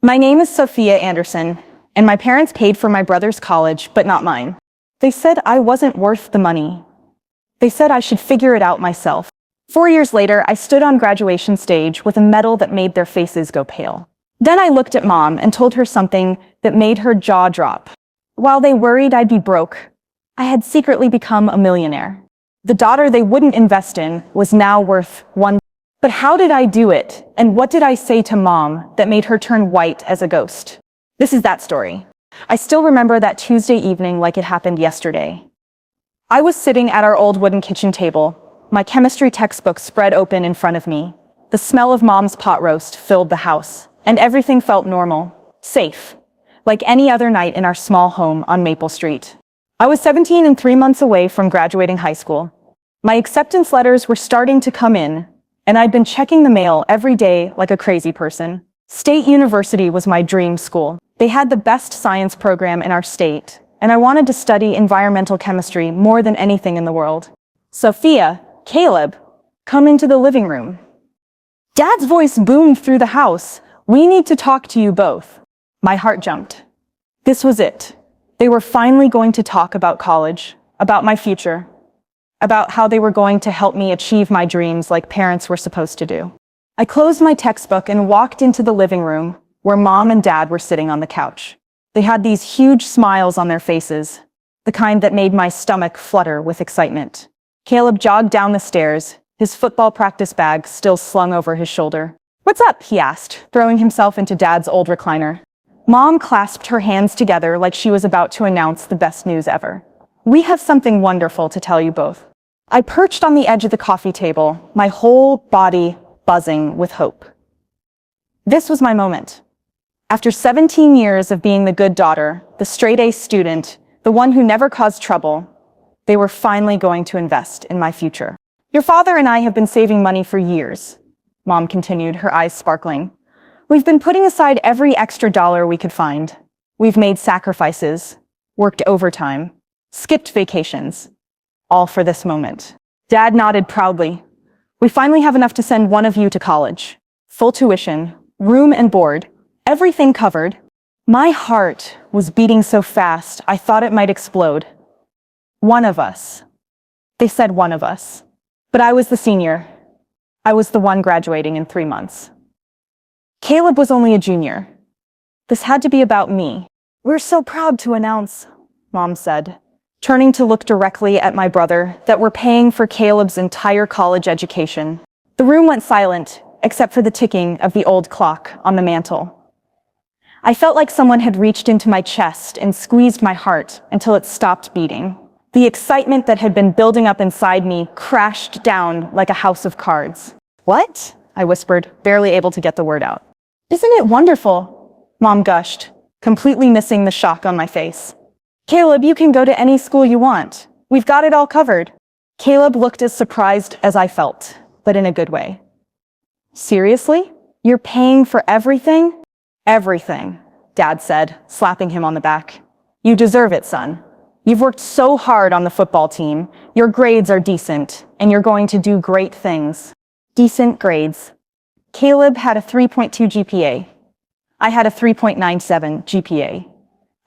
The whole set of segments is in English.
My name is Sophia Anderson, and my parents paid for my brother's college, but not mine. They said I wasn't worth the money. They said I should figure it out myself. 4 years later, I stood on graduation stage with a medal that made their faces go pale. Then I looked at Mom and told her something that made her jaw drop. While they worried I'd be broke, I had secretly become a millionaire. The daughter they wouldn't invest in was now worth $1. But how did I do it? And what did I say to Mom that made her turn white as a ghost? This is that story. I still remember that Tuesday evening like it happened yesterday. I was sitting at our old wooden kitchen table, my chemistry textbook spread open in front of me. The smell of Mom's pot roast filled the house, and everything felt normal, safe, like any other night in our small home on Maple Street. I was 17 and 3 months away from graduating high school. My acceptance letters were starting to come in, and I'd been checking the mail every day like a crazy person. State University was my dream school. They had the best science program in our state, and I wanted to study environmental chemistry more than anything in the world. Sophia, Caleb, come into the living room. Dad's voice boomed through the house. We need to talk to you both. My heart jumped. This was it. They were finally going to talk about college, about my future, about how they were going to help me achieve my dreams like parents were supposed to do. I closed my textbook and walked into the living room where Mom and Dad were sitting on the couch. They had these huge smiles on their faces, the kind that made my stomach flutter with excitement. Caleb jogged down the stairs, his football practice bag still slung over his shoulder. "What's up?" he asked, throwing himself into Dad's old recliner. Mom clasped her hands together like she was about to announce the best news ever. "We have something wonderful to tell you both." I perched on the edge of the coffee table, my whole body buzzing with hope. This was my moment. After 17 years of being the good daughter, the straight-A student, the one who never caused trouble, they were finally going to invest in my future. "Your father and I have been saving money for years," Mom continued, her eyes sparkling. "We've been putting aside every extra dollar we could find. We've made sacrifices, worked overtime, skipped vacations, all for this moment." Dad nodded proudly. "We finally have enough to send one of you to college. Full tuition, room and board, everything covered." My heart was beating so fast I thought it might explode. One of us. They said one of us. But I was the senior. I was the one graduating in 3 months. Caleb was only a junior. This had to be about me. "We're so proud to announce," Mom said, turning to look directly at my brother, "that we're paying for Caleb's entire college education." The room went silent, except for the ticking of the old clock on the mantel. I felt like someone had reached into my chest and squeezed my heart until it stopped beating. The excitement that had been building up inside me crashed down like a house of cards. "What?" I whispered, barely able to get the word out. "Isn't it wonderful?" Mom gushed, completely missing the shock on my face. "Caleb, you can go to any school you want. We've got it all covered." Caleb looked as surprised as I felt, but in a good way. "Seriously? You're paying for everything?" "Everything," Dad said, slapping him on the back. "You deserve it, son. You've worked so hard on the football team. Your grades are decent, and you're going to do great things." Decent grades. Caleb had a 3.2 GPA. I had a 3.97 GPA.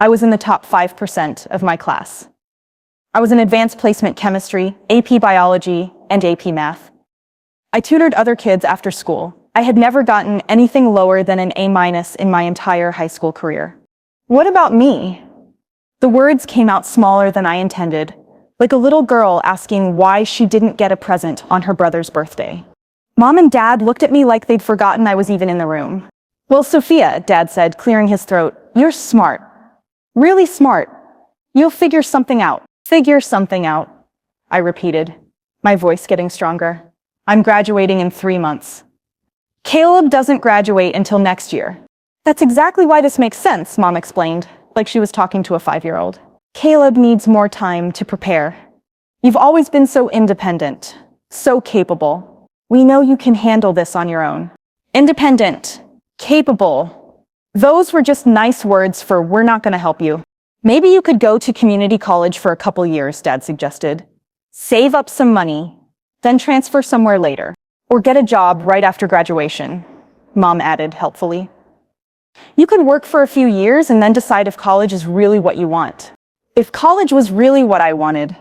I was in the top 5% of my class. I was in advanced placement chemistry, AP biology, and AP math. I tutored other kids after school. I had never gotten anything lower than an A- in my entire high school career. What about me? The words came out smaller than I intended, like a little girl asking why she didn't get a present on her brother's birthday. Mom and Dad looked at me like they'd forgotten I was even in the room. "Well, Sophia," Dad said, clearing his throat, "you're smart. Really smart. You'll figure something out." "Figure something out," I repeated, my voice getting stronger. "I'm graduating in 3 months." "Caleb doesn't graduate until next year." "That's exactly why this makes sense," Mom explained, like she was talking to a 5-year-old. "Caleb needs more time to prepare. You've always been so independent, so capable. We know you can handle this on your own." Independent, capable. Those were just nice words for "we're not going to help you." "Maybe you could go to community college for a couple years," Dad suggested. "Save up some money, then transfer somewhere later. Or get a job right after graduation," Mom added helpfully. You could work for a few years and then decide if college is really what you want. If college was really what I wanted,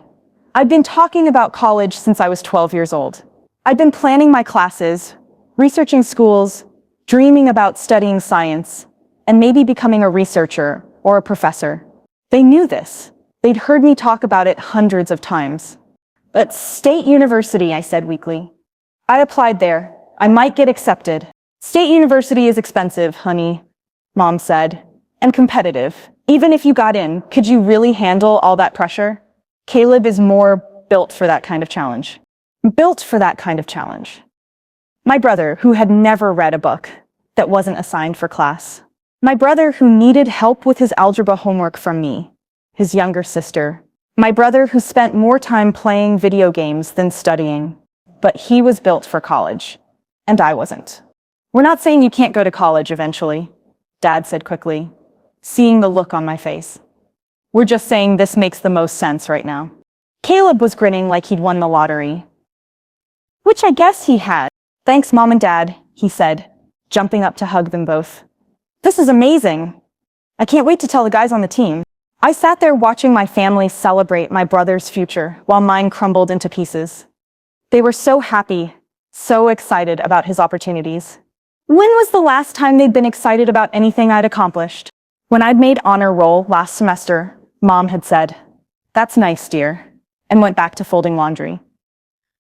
I'd been talking about college since I was 12 years old. I'd been planning my classes, researching schools, dreaming about studying science, and maybe becoming a researcher or a professor. They knew this. They'd heard me talk about it hundreds of times. But State University, I said weakly. I applied there. I might get accepted. State University is expensive, honey, Mom said, and competitive. Even if you got in, could you really handle all that pressure? Caleb is more built for that kind of challenge. Built for that kind of challenge. My brother, who had never read a book that wasn't assigned for class. My brother, who needed help with his algebra homework from me, his younger sister. My brother, who spent more time playing video games than studying. But he was built for college, and I wasn't. We're not saying you can't go to college eventually, Dad said quickly, seeing the look on my face. We're just saying this makes the most sense right now. Caleb was grinning like he'd won the lottery. Which I guess he had. Thanks, Mom and Dad, he said, jumping up to hug them both. This is amazing. I can't wait to tell the guys on the team. I sat there watching my family celebrate my brother's future while mine crumbled into pieces. They were so happy, so excited about his opportunities. When was the last time they'd been excited about anything I'd accomplished? When I'd made honor roll last semester, Mom had said, "That's nice, dear," and went back to folding laundry.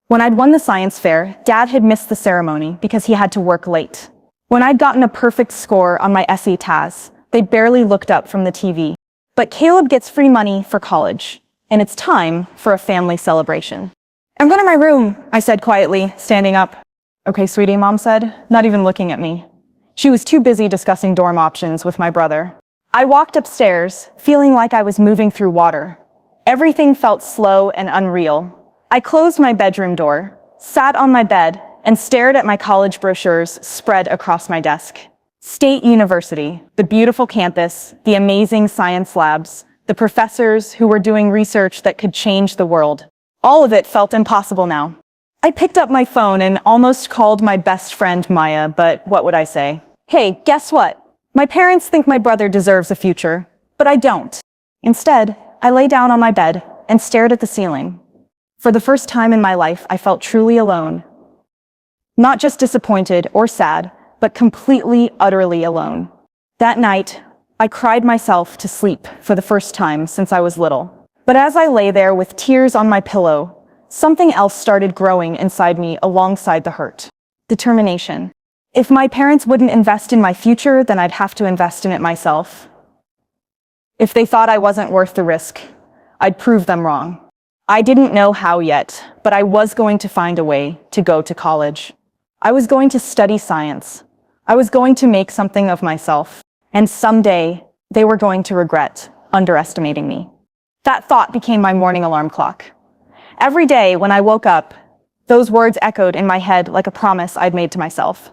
When I'd won the science fair, Dad had missed the ceremony because he had to work late. When I'd gotten a perfect score on my essay TAS, they barely looked up from the TV. But Caleb gets free money for college, and it's time for a family celebration. I'm going to my room, I said quietly, standing up. Okay, sweetie, Mom said, not even looking at me. She was too busy discussing dorm options with my brother. I walked upstairs, feeling like I was moving through water. Everything felt slow and unreal. I closed my bedroom door, sat on my bed, and stared at my college brochures spread across my desk. State University, the beautiful campus, the amazing science labs, the professors who were doing research that could change the world. All of it felt impossible now. I picked up my phone and almost called my best friend Maya, but what would I say? Hey, guess what? My parents think my brother deserves a future, but I don't. Instead, I lay down on my bed and stared at the ceiling. For the first time in my life, I felt truly alone. Not just disappointed or sad, but completely, utterly alone. That night, I cried myself to sleep for the first time since I was little. But as I lay there with tears on my pillow, something else started growing inside me alongside the hurt. Determination. If my parents wouldn't invest in my future, then I'd have to invest in it myself. If they thought I wasn't worth the risk, I'd prove them wrong. I didn't know how yet, but I was going to find a way to go to college. I was going to study science. I was going to make something of myself. And someday, they were going to regret underestimating me. That thought became my morning alarm clock. Every day when I woke up, those words echoed in my head like a promise I'd made to myself.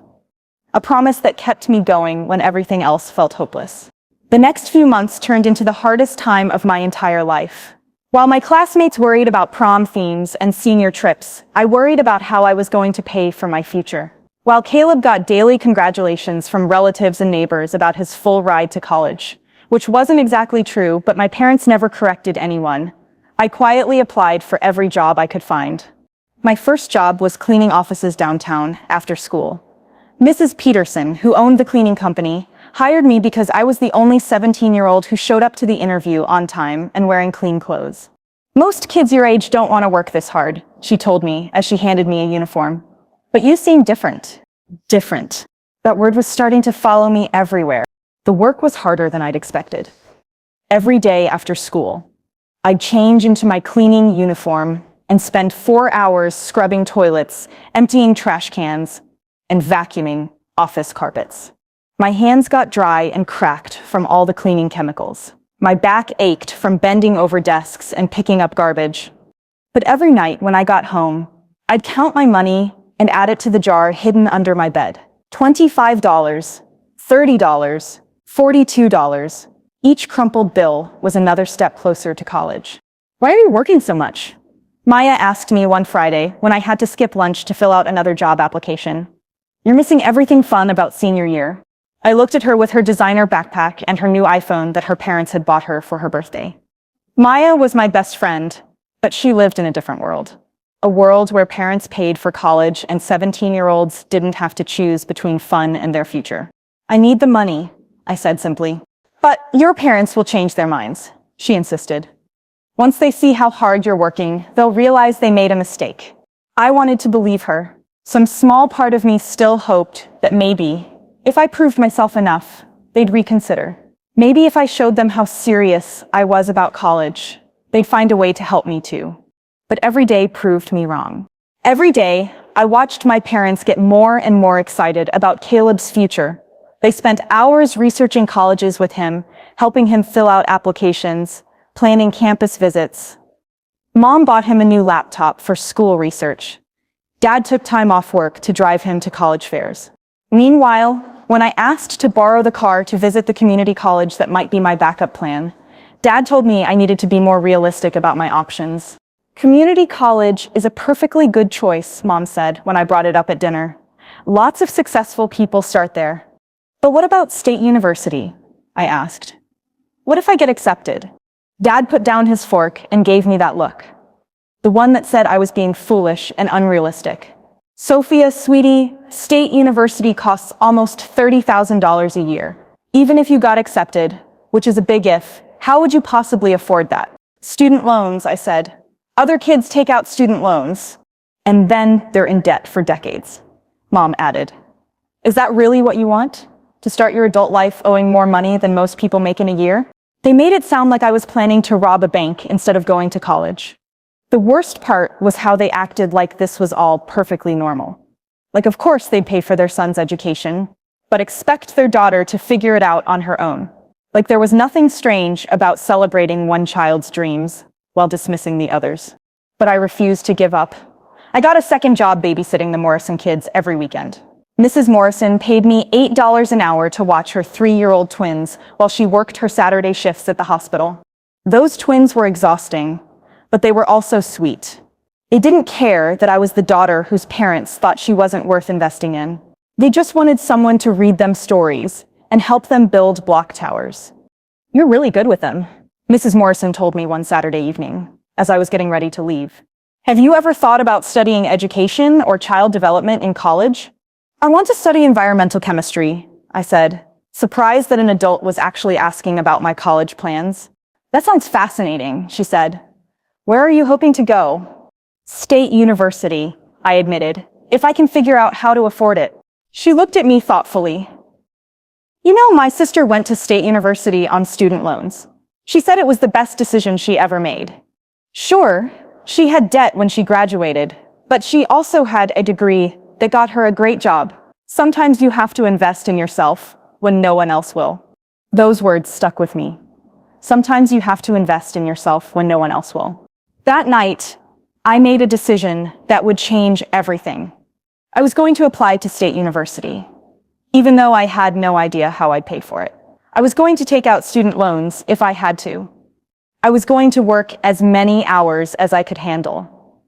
A promise that kept me going when everything else felt hopeless. The next few months turned into the hardest time of my entire life. While my classmates worried about prom themes and senior trips, I worried about how I was going to pay for my future. While Caleb got daily congratulations from relatives and neighbors about his full ride to college, which wasn't exactly true, but my parents never corrected anyone, I quietly applied for every job I could find. My first job was cleaning offices downtown after school. Mrs. Peterson, who owned the cleaning company, hired me because I was the only 17-year-old who showed up to the interview on time and wearing clean clothes. Most kids your age don't want to work this hard, she told me as she handed me a uniform. But you seem different. Different. That word was starting to follow me everywhere. The work was harder than I'd expected. Every day after school, I'd change into my cleaning uniform and spend 4 hours scrubbing toilets, emptying trash cans, and vacuuming office carpets. My hands got dry and cracked from all the cleaning chemicals. My back ached from bending over desks and picking up garbage. But every night when I got home, I'd count my money and add it to the jar hidden under my bed. $25, $30, $42. Each crumpled bill was another step closer to college. Why are you working so much? Maya asked me one Friday when I had to skip lunch to fill out another job application. You're missing everything fun about senior year. I looked at her with her designer backpack and her new iPhone that her parents had bought her for her birthday. Maya was my best friend, but she lived in a different world. A world where parents paid for college and 17-year-olds didn't have to choose between fun and their future. I need the money, I said simply. But your parents will change their minds, she insisted. Once they see how hard you're working, they'll realize they made a mistake. I wanted to believe her. Some small part of me still hoped that maybe, if I proved myself enough, they'd reconsider. Maybe if I showed them how serious I was about college, they'd find a way to help me too. But every day proved me wrong. Every day, I watched my parents get more and more excited about Caleb's future. They spent hours researching colleges with him, helping him fill out applications, planning campus visits. Mom bought him a new laptop for school research. Dad took time off work to drive him to college fairs. Meanwhile, when I asked to borrow the car to visit the community college that might be my backup plan, Dad told me I needed to be more realistic about my options. Community college is a perfectly good choice, Mom said when I brought it up at dinner. Lots of successful people start there. But what about state university? I asked. What if I get accepted? Dad put down his fork and gave me that look. The one that said I was being foolish and unrealistic. Sophia, sweetie, state university costs almost $30,000 a year. Even if you got accepted, which is a big if, how would you possibly afford that? Student loans, I said. Other kids take out student loans, and then they're in debt for decades, Mom added. Is that really what you want? To start your adult life owing more money than most people make in a year? They made it sound like I was planning to rob a bank instead of going to college. The worst part was how they acted like this was all perfectly normal. Like, of course they'd pay for their son's education, but expect their daughter to figure it out on her own. Like there was nothing strange about celebrating one child's dreams while dismissing the others. But I refused to give up. I got a second job babysitting the Morrison kids every weekend. Mrs. Morrison paid me $8 an hour to watch her 3-year-old twins while she worked her Saturday shifts at the hospital. Those twins were exhausting, but they were also sweet. They didn't care that I was the daughter whose parents thought she wasn't worth investing in. They just wanted someone to read them stories and help them build block towers. You're really good with them, Mrs. Morrison told me one Saturday evening, as I was getting ready to leave. Have you ever thought about studying education or child development in college? I want to study environmental chemistry, I said, surprised that an adult was actually asking about my college plans. That sounds fascinating, she said. Where are you hoping to go? State university, I admitted, if I can figure out how to afford it. She looked at me thoughtfully. You know, my sister went to state university on student loans. She said it was the best decision she ever made. Sure, she had debt when she graduated, but she also had a degree that got her a great job. Sometimes you have to invest in yourself when no one else will. Those words stuck with me. Sometimes you have to invest in yourself when no one else will. That night, I made a decision that would change everything. I was going to apply to state university, even though I had no idea how I'd pay for it. I was going to take out student loans if I had to. I was going to work as many hours as I could handle.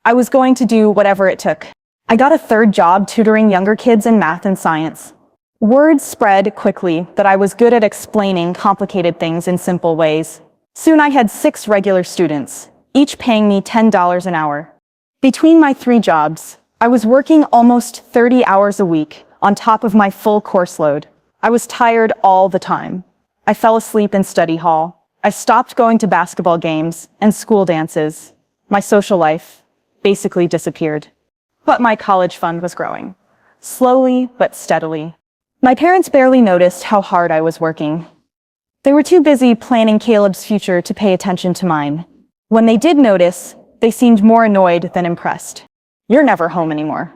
I was going to do whatever it took. I got a third job tutoring younger kids in math and science. Word spread quickly that I was good at explaining complicated things in simple ways. Soon I had 6 regular students, each paying me $10 an hour. Between my 3 jobs, I was working almost 30 hours a week on top of my full course load. I was tired all the time. I fell asleep in study hall. I stopped going to basketball games and school dances. My social life basically disappeared. But my college fund was growing, slowly but steadily. My parents barely noticed how hard I was working. They were too busy planning Caleb's future to pay attention to mine. When they did notice, they seemed more annoyed than impressed. You're never home anymore,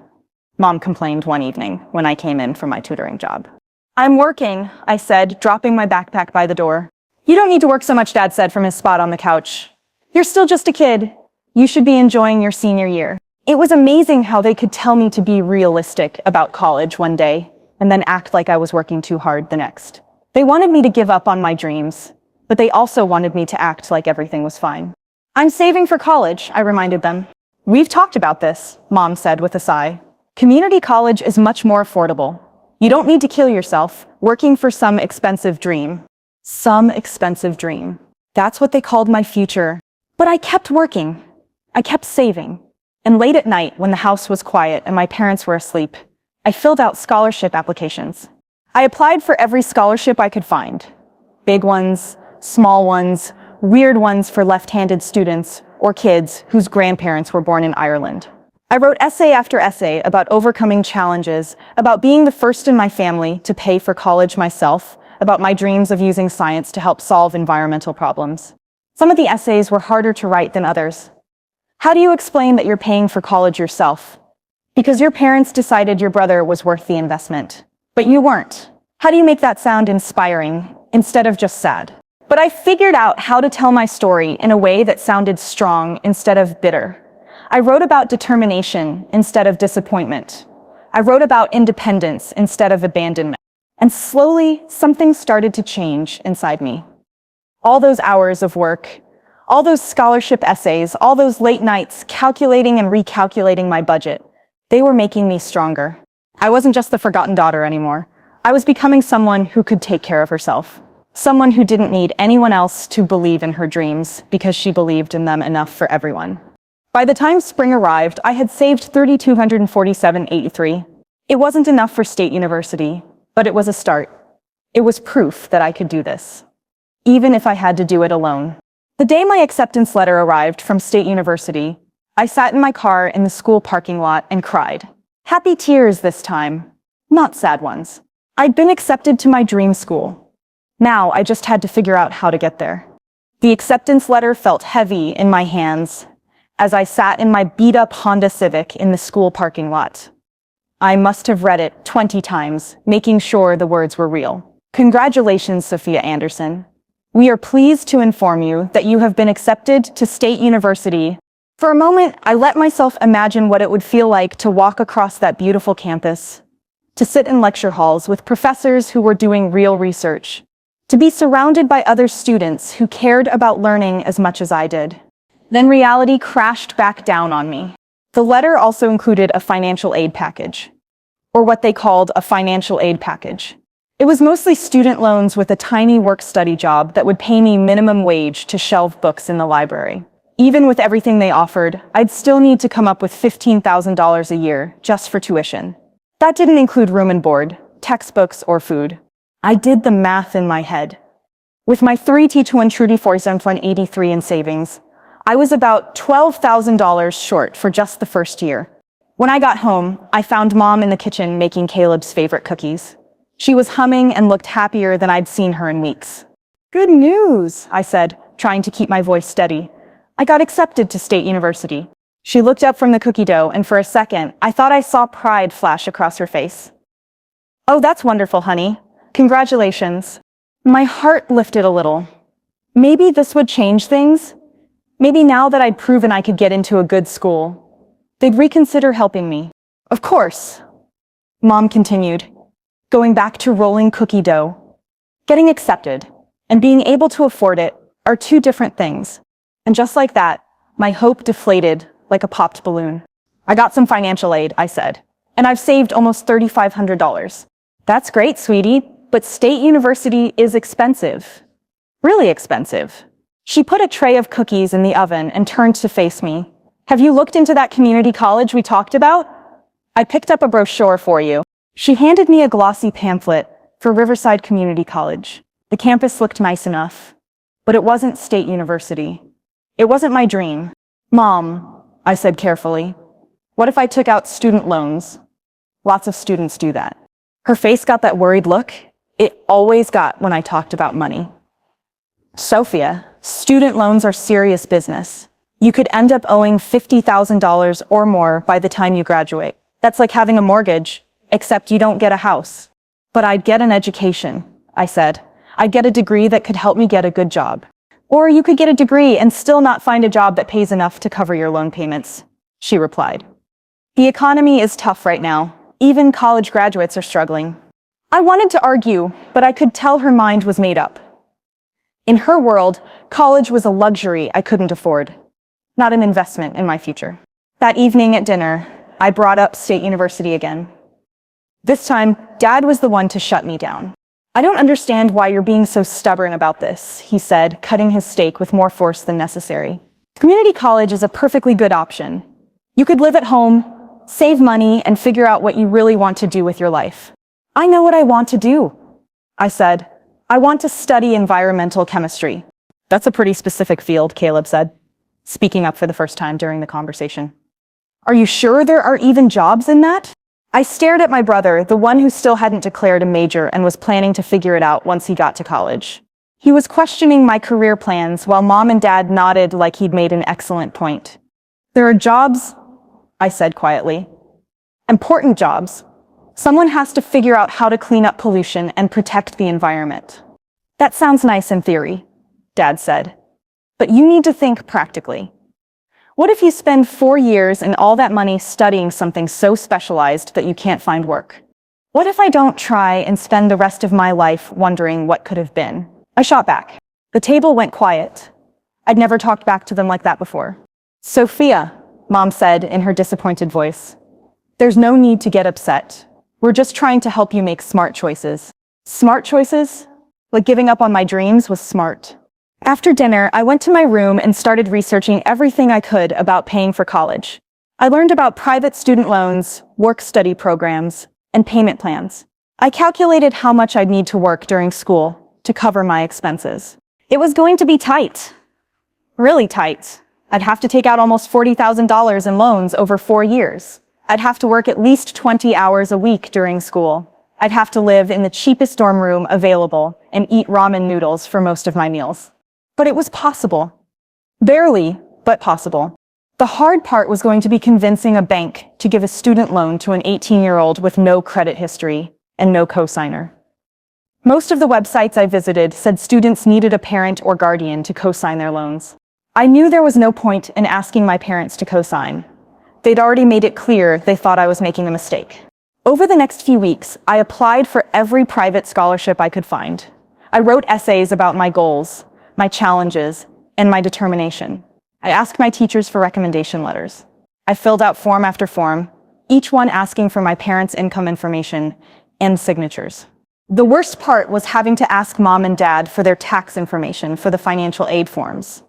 Mom complained one evening when I came in from my tutoring job. I'm working, I said, dropping my backpack by the door. You don't need to work so much, Dad said from his spot on the couch. You're still just a kid. You should be enjoying your senior year. It was amazing how they could tell me to be realistic about college one day and then act like I was working too hard the next. They wanted me to give up on my dreams, but they also wanted me to act like everything was fine. I'm saving for college, I reminded them. We've talked about this, Mom said with a sigh. Community college is much more affordable. You don't need to kill yourself working for some expensive dream. Some expensive dream. That's what they called my future. But I kept working. I kept saving. And late at night, when the house was quiet and my parents were asleep, I filled out scholarship applications. I applied for every scholarship I could find. Big ones, small ones, weird ones for left-handed students or kids whose grandparents were born in Ireland. I wrote essay after essay about overcoming challenges, about being the first in my family to pay for college myself, about my dreams of using science to help solve environmental problems. Some of the essays were harder to write than others. How do you explain that you're paying for college yourself? Because your parents decided your brother was worth the investment. But you weren't. How do you make that sound inspiring instead of just sad? But I figured out how to tell my story in a way that sounded strong instead of bitter. I wrote about determination instead of disappointment. I wrote about independence instead of abandonment. And slowly, something started to change inside me. All those hours of work, all those scholarship essays, all those late nights calculating and recalculating my budget, they were making me stronger. I wasn't just the forgotten daughter anymore. I was becoming someone who could take care of herself. Someone who didn't need anyone else to believe in her dreams because she believed in them enough for everyone. By the time spring arrived, I had saved $3,247.83. It wasn't enough for State University, but it was a start. It was proof that I could do this, even if I had to do it alone. The day my acceptance letter arrived from State University, I sat in my car in the school parking lot and cried. Happy tears this time, not sad ones. I'd been accepted to my dream school. Now I just had to figure out how to get there. The acceptance letter felt heavy in my hands as I sat in my beat-up Honda Civic in the school parking lot. I must have read it 20 times, making sure the words were real. Congratulations, Sophia Anderson. We are pleased to inform you that you have been accepted to State University. For a moment, I let myself imagine what it would feel like to walk across that beautiful campus, to sit in lecture halls with professors who were doing real research, to be surrounded by other students who cared about learning as much as I did. Then reality crashed back down on me. The letter also included a financial aid package, or what they called a financial aid package. It was mostly student loans with a tiny work-study job that would pay me minimum wage to shelve books in the library. Even with everything they offered, I'd still need to come up with $15,000 a year just for tuition. That didn't include room and board, textbooks, or food. I did the math in my head. With my $3,247.83 in savings, I was about $12,000 short for just the first year. When I got home, I found Mom in the kitchen making Caleb's favorite cookies. She was humming and looked happier than I'd seen her in weeks. Good news, I said, trying to keep my voice steady. I got accepted to State University. She looked up from the cookie dough, and for a second, I thought I saw pride flash across her face. Oh, that's wonderful, honey. Congratulations. My heart lifted a little. Maybe this would change things. Maybe now that I'd proven I could get into a good school, they'd reconsider helping me. Of course, Mom continued, going back to rolling cookie dough. Getting accepted and being able to afford it are two different things. And just like that, my hope deflated like a popped balloon. I got some financial aid, I said, and I've saved almost $3,500. That's great, sweetie, but State University is expensive. Really expensive. She put a tray of cookies in the oven and turned to face me. Have you looked into that community college we talked about? I picked up a brochure for you. She handed me a glossy pamphlet for Riverside Community College. The campus looked nice enough, but it wasn't State University. It wasn't my dream. Mom, I said carefully, what if I took out student loans? Lots of students do that. Her face got that worried look it always got when I talked about money. Sophia, student loans are serious business. You could end up owing $50,000 or more by the time you graduate. That's like having a mortgage, except you don't get a house. But I'd get an education, I said. I'd get a degree that could help me get a good job. Or you could get a degree and still not find a job that pays enough to cover your loan payments, she replied. The economy is tough right now. Even college graduates are struggling. I wanted to argue, but I could tell her mind was made up. In her world, college was a luxury I couldn't afford, not an investment in my future. That evening at dinner, I brought up State University again. This time, Dad was the one to shut me down. "I don't understand why you're being so stubborn about this," he said, cutting his steak with more force than necessary. "Community college is a perfectly good option. You could live at home, save money, and figure out what you really want to do with your life." "I know what I want to do," I said. "I want to study environmental chemistry." "That's a pretty specific field," Caleb said, speaking up for the first time during the conversation. "Are you sure there are even jobs in that?" I stared at my brother, the one who still hadn't declared a major and was planning to figure it out once he got to college. He was questioning my career plans while Mom and Dad nodded like he'd made an excellent point. "There are jobs," I said quietly. "Important jobs. Someone has to figure out how to clean up pollution and protect the environment." "That sounds nice in theory," Dad said. "But you need to think practically. What if you spend 4 years and all that money studying something so specialized that you can't find work? What if I don't try and spend the rest of my life wondering what could have been?" I shot back. The table went quiet. I'd never talked back to them like that before. "Sophia," Mom said in her disappointed voice, "there's no need to get upset. We're just trying to help you make smart choices." Smart choices? Like giving up on my dreams was smart. After dinner, I went to my room and started researching everything I could about paying for college. I learned about private student loans, work-study programs, and payment plans. I calculated how much I'd need to work during school to cover my expenses. It was going to be tight. Really tight. I'd have to take out almost $40,000 in loans over 4 years. I'd have to work at least 20 hours a week during school. I'd have to live in the cheapest dorm room available and eat ramen noodles for most of my meals. But it was possible. Barely, but possible. The hard part was going to be convincing a bank to give a student loan to an 18-year-old with no credit history and no cosigner. Most of the websites I visited said students needed a parent or guardian to cosign their loans. I knew there was no point in asking my parents to cosign. They'd already made it clear they thought I was making a mistake. Over the next few weeks, I applied for every private scholarship I could find. I wrote essays about my goals, my challenges, and my determination. I asked my teachers for recommendation letters. I filled out form after form, each one asking for my parents' income information and signatures. The worst part was having to ask Mom and Dad for their tax information for the financial aid forms.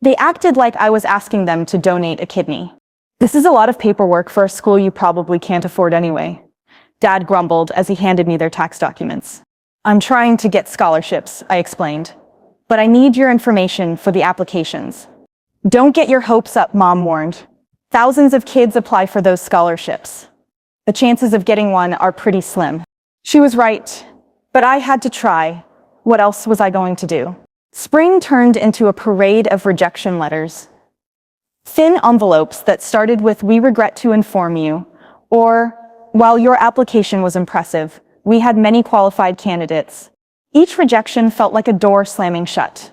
They acted like I was asking them to donate a kidney. "This is a lot of paperwork for a school you probably can't afford anyway," Dad grumbled as he handed me their tax documents. "I'm trying to get scholarships," I explained. "But I need your information for the applications." "Don't get your hopes up," Mom warned. "Thousands of kids apply for those scholarships. The chances of getting one are pretty slim." She was right, but I had to try. What else was I going to do? Spring turned into a parade of rejection letters. Thin envelopes that started with "We regret to inform you," or "While your application was impressive, we had many qualified candidates." Each rejection felt like a door slamming shut.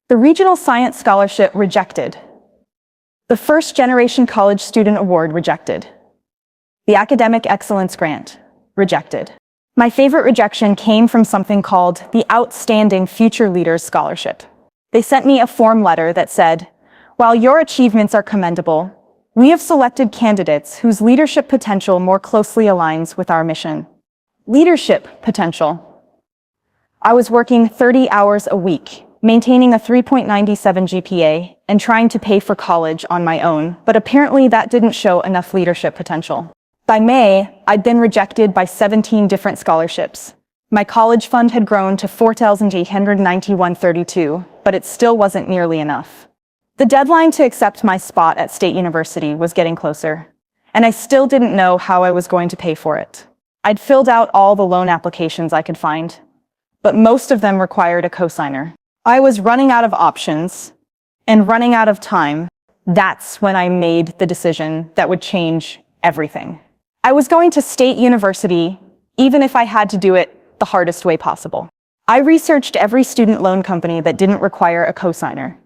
The Regional Science Scholarship rejected. The First Generation College Student Award rejected. The Academic Excellence Grant rejected. My favorite rejection came from something called the Outstanding Future Leaders Scholarship. They sent me a form letter that said, "While your achievements are commendable, we have selected candidates whose leadership potential more closely aligns with our mission." Leadership potential. I was working 30 hours a week, maintaining a 3.97 GPA, and trying to pay for college on my own, but apparently that didn't show enough leadership potential. By May, I'd been rejected by 17 different scholarships. My college fund had grown to $4,891.32, but it still wasn't nearly enough. The deadline to accept my spot at State University was getting closer, and I still didn't know how I was going to pay for it. I'd filled out all the loan applications I could find, but most of them required a cosigner. I was running out of options and running out of time. That's when I made the decision that would change everything. I was going to State University, even if I had to do it the hardest way possible. I researched every student loan company that didn't require a cosigner.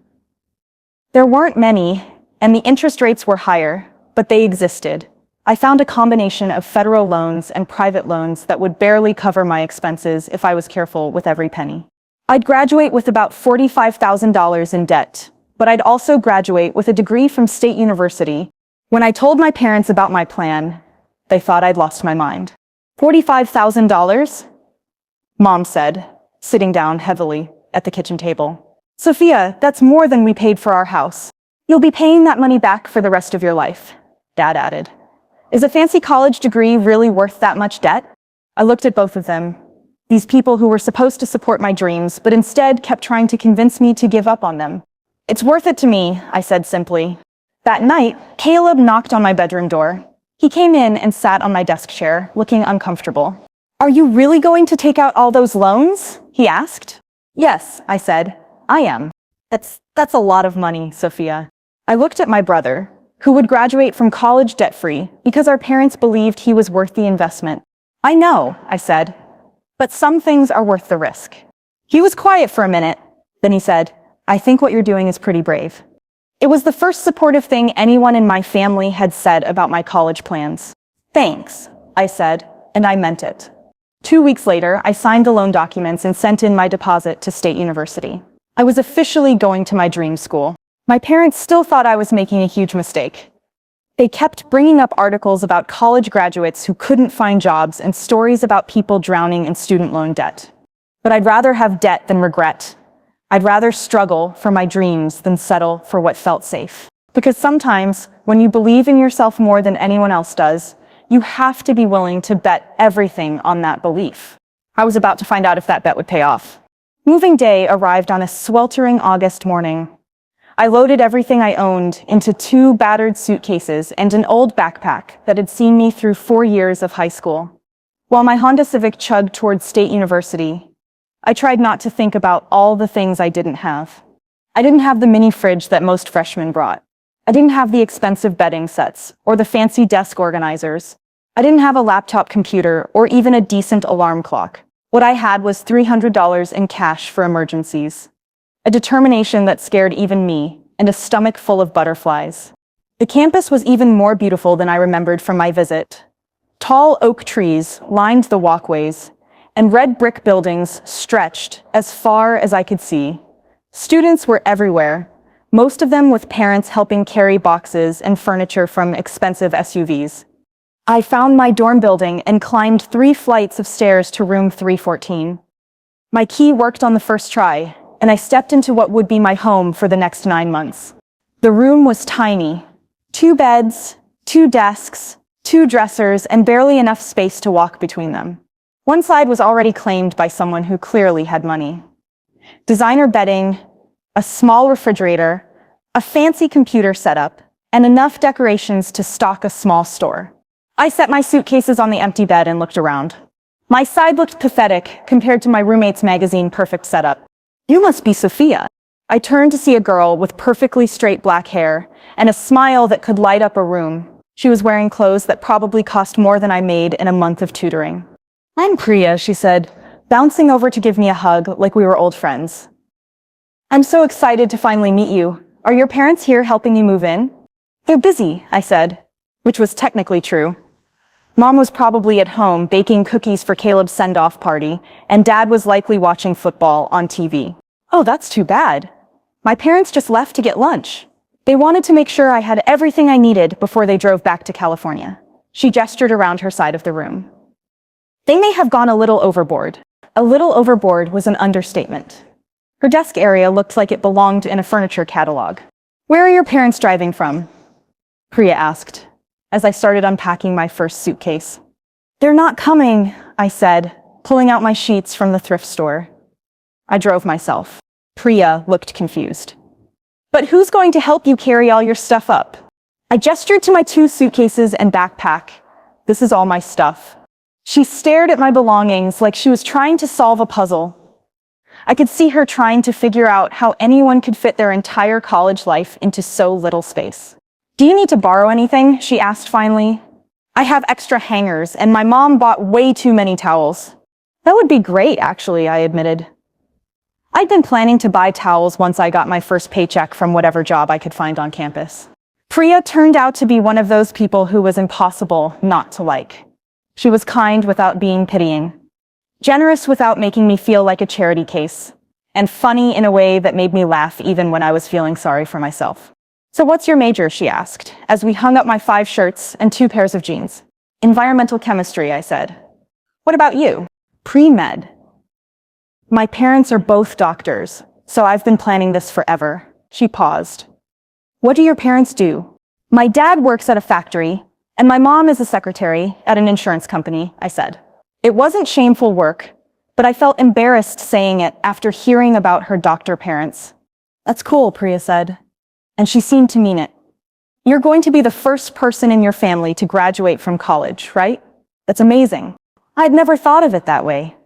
There weren't many, and the interest rates were higher, but they existed. I found a combination of federal loans and private loans that would barely cover my expenses if I was careful with every penny. I'd graduate with about $45,000 in debt, but I'd also graduate with a degree from State University. When I told my parents about my plan, they thought I'd lost my mind. $45,000? Mom said, sitting down heavily at the kitchen table. Sophia, that's more than we paid for our house. You'll be paying that money back for the rest of your life, Dad added. Is a fancy college degree really worth that much debt? I looked at both of them, these people who were supposed to support my dreams, but instead kept trying to convince me to give up on them. It's worth it to me, I said simply. That night, Caleb knocked on my bedroom door. He came in and sat on my desk chair, looking uncomfortable. Are you really going to take out all those loans? He asked. Yes, I said. I am. That's a lot of money, Sophia. I looked at my brother, who would graduate from college debt-free because our parents believed he was worth the investment. I know, I said, but some things are worth the risk. He was quiet for a minute. Then he said, I think what you're doing is pretty brave. It was the first supportive thing anyone in my family had said about my college plans. Thanks, I said, and I meant it. 2 weeks later, I signed the loan documents and sent in my deposit to State University. I was officially going to my dream school. My parents still thought I was making a huge mistake. They kept bringing up articles about college graduates who couldn't find jobs and stories about people drowning in student loan debt. But I'd rather have debt than regret. I'd rather struggle for my dreams than settle for what felt safe. Because sometimes, when you believe in yourself more than anyone else does, you have to be willing to bet everything on that belief. I was about to find out if that bet would pay off. Moving day arrived on a sweltering August morning. I loaded everything I owned into 2 battered suitcases and an old backpack that had seen me through 4 years of high school. While my Honda Civic chugged towards State University, I tried not to think about all the things I didn't have. I didn't have the mini fridge that most freshmen brought. I didn't have the expensive bedding sets or the fancy desk organizers. I didn't have a laptop computer or even a decent alarm clock. What I had was $300 in cash for emergencies. A determination that scared even me, and a stomach full of butterflies. The campus was even more beautiful than I remembered from my visit. Tall oak trees lined the walkways, and red brick buildings stretched as far as I could see. Students were everywhere, most of them with parents helping carry boxes and furniture from expensive SUVs. I found my dorm building and climbed 3 flights of stairs to room 314. My key worked on the first try, and I stepped into what would be my home for the next 9 months. The room was tiny. 2 beds, 2 desks, 2 dressers, and barely enough space to walk between them. One side was already claimed by someone who clearly had money. Designer bedding, a small refrigerator, a fancy computer setup, and enough decorations to stock a small store. I set my suitcases on the empty bed and looked around. My side looked pathetic compared to my roommate's magazine perfect setup. You must be Sophia. I turned to see a girl with perfectly straight black hair and a smile that could light up a room. She was wearing clothes that probably cost more than I made in a month of tutoring. I'm Priya, she said, bouncing over to give me a hug like we were old friends. I'm so excited to finally meet you. Are your parents here helping you move in? They're busy, I said, which was technically true. Mom was probably at home baking cookies for Caleb's send-off party, and Dad was likely watching football on TV. Oh, that's too bad. My parents just left to get lunch. They wanted to make sure I had everything I needed before they drove back to California. She gestured around her side of the room. They may have gone a little overboard. A little overboard was an understatement. Her desk area looked like it belonged in a furniture catalog. Where are your parents driving from? Priya asked, as I started unpacking my first suitcase. They're not coming, I said, pulling out my sheets from the thrift store. I drove myself. Priya looked confused. But who's going to help you carry all your stuff up? I gestured to my 2 suitcases and backpack. This is all my stuff. She stared at my belongings like she was trying to solve a puzzle. I could see her trying to figure out how anyone could fit their entire college life into so little space. Do you need to borrow anything? She asked finally. I have extra hangers, and my mom bought way too many towels. That would be great, actually, I admitted. I'd been planning to buy towels once I got my first paycheck from whatever job I could find on campus. Priya turned out to be one of those people who was impossible not to like. She was kind without being pitying, generous without making me feel like a charity case, and funny in a way that made me laugh even when I was feeling sorry for myself. So what's your major? She asked, as we hung up my 5 shirts and 2 pairs of jeans. Environmental chemistry, I said. What about you? Pre-med. My parents are both doctors, so I've been planning this forever. She paused. What do your parents do? My dad works at a factory, and my mom is a secretary at an insurance company, I said. It wasn't shameful work, but I felt embarrassed saying it after hearing about her doctor parents. That's cool, Priya said, and she seemed to mean it. You're going to be the first person in your family to graduate from college, right? That's amazing. I'd never thought of it that way.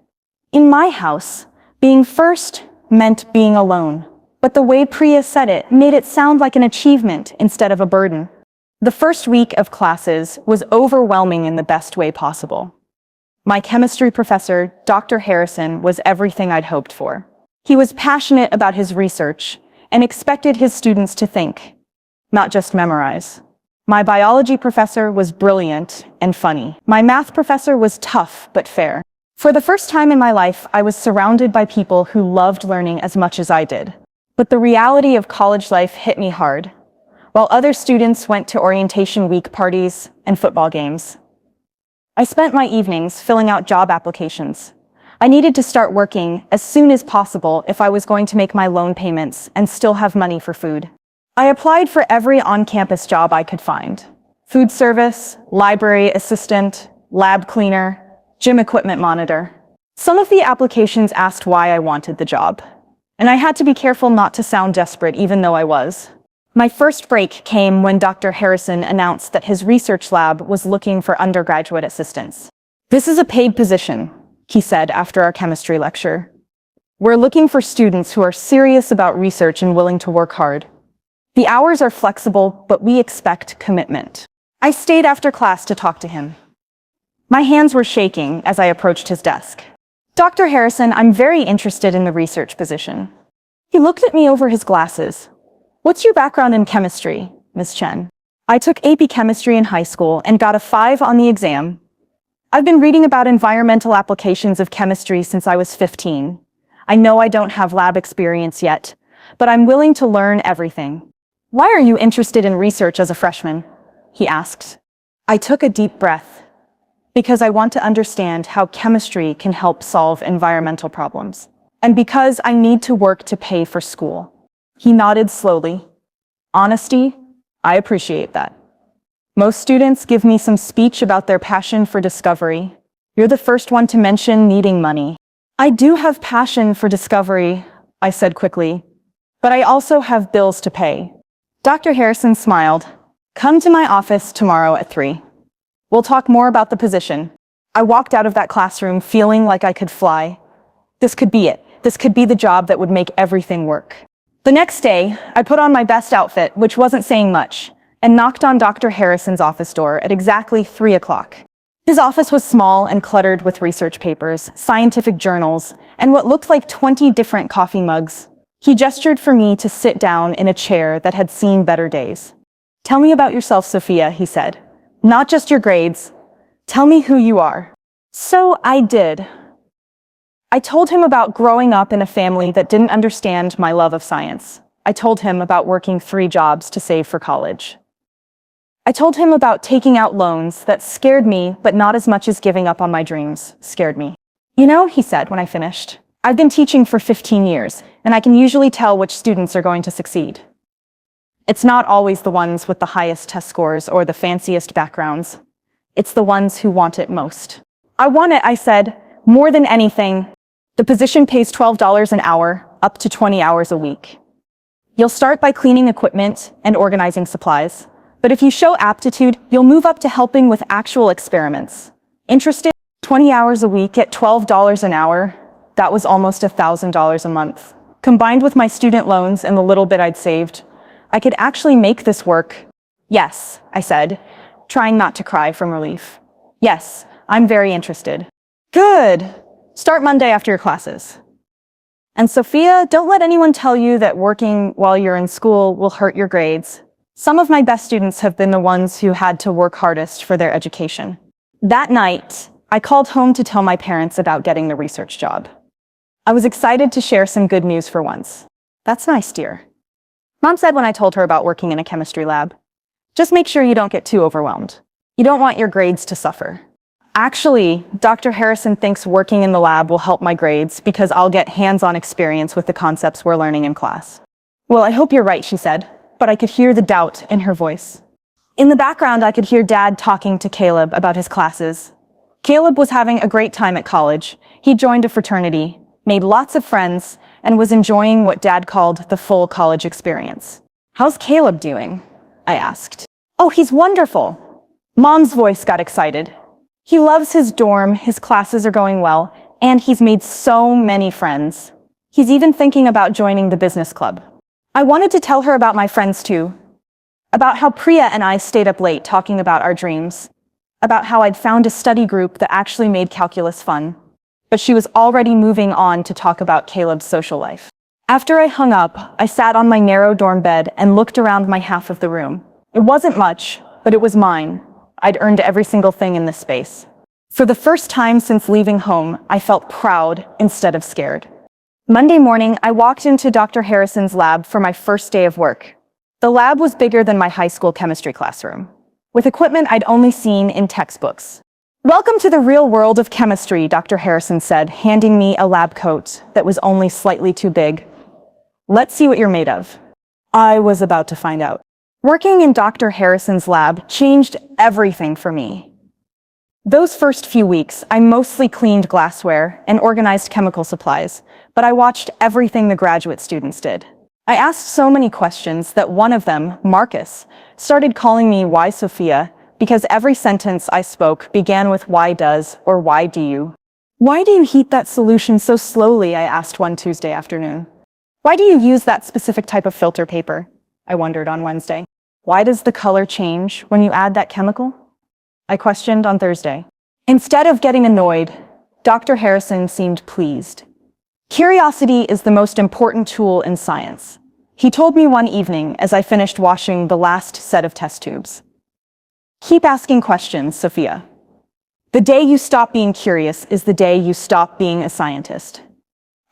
In my house, being first meant being alone, but the way Priya said it made it sound like an achievement instead of a burden. The first week of classes was overwhelming in the best way possible. My chemistry professor, Dr. Harrison, was everything I'd hoped for. He was passionate about his research and expected his students to think, not just memorize. My biology professor was brilliant and funny. My math professor was tough but fair. For the first time in my life, I was surrounded by people who loved learning as much as I did. But the reality of college life hit me hard. While other students went to orientation week parties and football games, I spent my evenings filling out job applications. I needed to start working as soon as possible if I was going to make my loan payments and still have money for food. I applied for every on-campus job I could find. Food service, library assistant, lab cleaner, gym equipment monitor. Some of the applications asked why I wanted the job, and I had to be careful not to sound desperate even though I was. My first break came when Dr. Harrison announced that his research lab was looking for undergraduate assistants. This is a paid position, he said after our chemistry lecture. We're looking for students who are serious about research and willing to work hard. The hours are flexible, but we expect commitment. I stayed after class to talk to him. My hands were shaking as I approached his desk. Dr. Harrison, I'm very interested in the research position. He looked at me over his glasses. What's your background in chemistry, Ms. Chen? I took AP chemistry in high school and got a 5 on the exam. I've been reading about environmental applications of chemistry since I was 15. I know I don't have lab experience yet, but I'm willing to learn everything. Why are you interested in research as a freshman? He asked. I took a deep breath. Because I want to understand how chemistry can help solve environmental problems. And because I need to work to pay for school. He nodded slowly. Honesty, I appreciate that. Most students give me some speech about their passion for discovery. You're the first one to mention needing money. I do have passion for discovery, I said quickly, but I also have bills to pay. Dr. Harrison smiled. Come to my office tomorrow at 3. We'll talk more about the position. I walked out of that classroom feeling like I could fly. This could be it. This could be the job that would make everything work. The next day, I put on my best outfit, which wasn't saying much, and knocked on Dr. Harrison's office door at exactly 3 o'clock. His office was small and cluttered with research papers, scientific journals, and what looked like 20 different coffee mugs. He gestured for me to sit down in a chair that had seen better days. Tell me about yourself, Sophia, he said. Not just your grades. Tell me who you are. So I did. I told him about growing up in a family that didn't understand my love of science. I told him about working 3 jobs to save for college. I told him about taking out loans that scared me, but not as much as giving up on my dreams scared me. You know, he said when I finished, I've been teaching for 15 years, and I can usually tell which students are going to succeed. It's not always the ones with the highest test scores or the fanciest backgrounds. It's the ones who want it most. I want it, I said, more than anything. The position pays $12 an hour, up to 20 hours a week. You'll start by cleaning equipment and organizing supplies. But if you show aptitude, you'll move up to helping with actual experiments. Interested? 20 hours a week at $12 an hour? That was almost $1,000 a month. Combined with my student loans and the little bit I'd saved, I could actually make this work. Yes, I said, trying not to cry from relief. Yes, I'm very interested. Good. Start Monday after your classes. And Sophia, don't let anyone tell you that working while you're in school will hurt your grades. Some of my best students have been the ones who had to work hardest for their education. That night, I called home to tell my parents about getting the research job. I was excited to share some good news for once. That's nice, dear. Mom said when I told her about working in a chemistry lab, just make sure you don't get too overwhelmed. You don't want your grades to suffer. Actually, Dr. Harrison thinks working in the lab will help my grades because I'll get hands-on experience with the concepts we're learning in class. Well, I hope you're right, she said, but I could hear the doubt in her voice. In the background, I could hear Dad talking to Caleb about his classes. Caleb was having a great time at college. He joined a fraternity, made lots of friends, and was enjoying what Dad called the full college experience. "How's Caleb doing?" I asked. "Oh, he's wonderful." Mom's voice got excited. "He loves his dorm, his classes are going well, and he's made so many friends. He's even thinking about joining the business club." I wanted to tell her about my friends too, about how Priya and I stayed up late talking about our dreams, about how I'd found a study group that actually made calculus fun. But she was already moving on to talk about Caleb's social life. After I hung up, I sat on my narrow dorm bed and looked around my half of the room. It wasn't much, but it was mine. I'd earned every single thing in this space. For the first time since leaving home, I felt proud instead of scared. Monday morning, I walked into Dr. Harrison's lab for my first day of work. The lab was bigger than my high school chemistry classroom, with equipment I'd only seen in textbooks. "Welcome to the real world of chemistry," Dr. Harrison said, handing me a lab coat that was only slightly too big. "Let's see what you're made of." I was about to find out. Working in Dr. Harrison's lab changed everything for me. Those first few weeks, I mostly cleaned glassware and organized chemical supplies, but I watched everything the graduate students did. I asked so many questions that one of them, Marcus, started calling me "Why Sophia?" because every sentence I spoke began with "why does" or "why do you?" "Why do you heat that solution so slowly?" I asked one Tuesday afternoon. "Why do you use that specific type of filter paper?" I wondered on Wednesday. "Why does the color change when you add that chemical?" I questioned on Thursday. Instead of getting annoyed, Dr. Harrison seemed pleased. Curiosity is the most important tool in science, he told me one evening as I finished washing the last set of test tubes. "Keep asking questions, Sophia. The day you stop being curious is the day you stop being a scientist."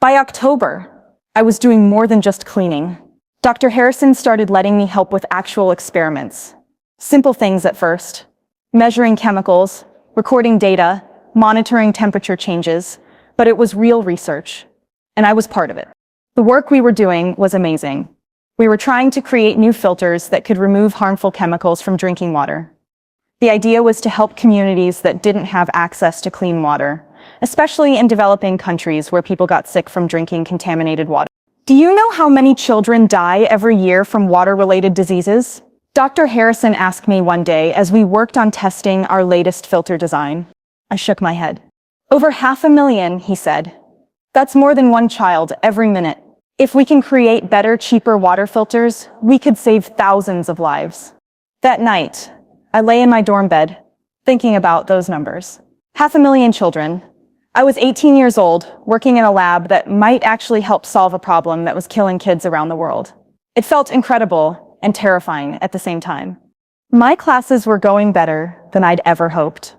By October, I was doing more than just cleaning. Dr. Harrison started letting me help with actual experiments. Simple things at first. Measuring chemicals, recording data, monitoring temperature changes, but it was real research, and I was part of it. The work we were doing was amazing. We were trying to create new filters that could remove harmful chemicals from drinking water. The idea was to help communities that didn't have access to clean water, especially in developing countries where people got sick from drinking contaminated water. "Do you know how many children die every year from water-related diseases?" Dr. Harrison asked me one day as we worked on testing our latest filter design. I shook my head. "Over 500,000, he said. "That's more than one child every minute. If we can create better, cheaper water filters, we could save thousands of lives." That night, I lay in my dorm bed, thinking about those numbers. 500,000 children. I was 18 years old, working in a lab that might actually help solve a problem that was killing kids around the world. It felt incredible and terrifying at the same time. My classes were going better than I'd ever hoped.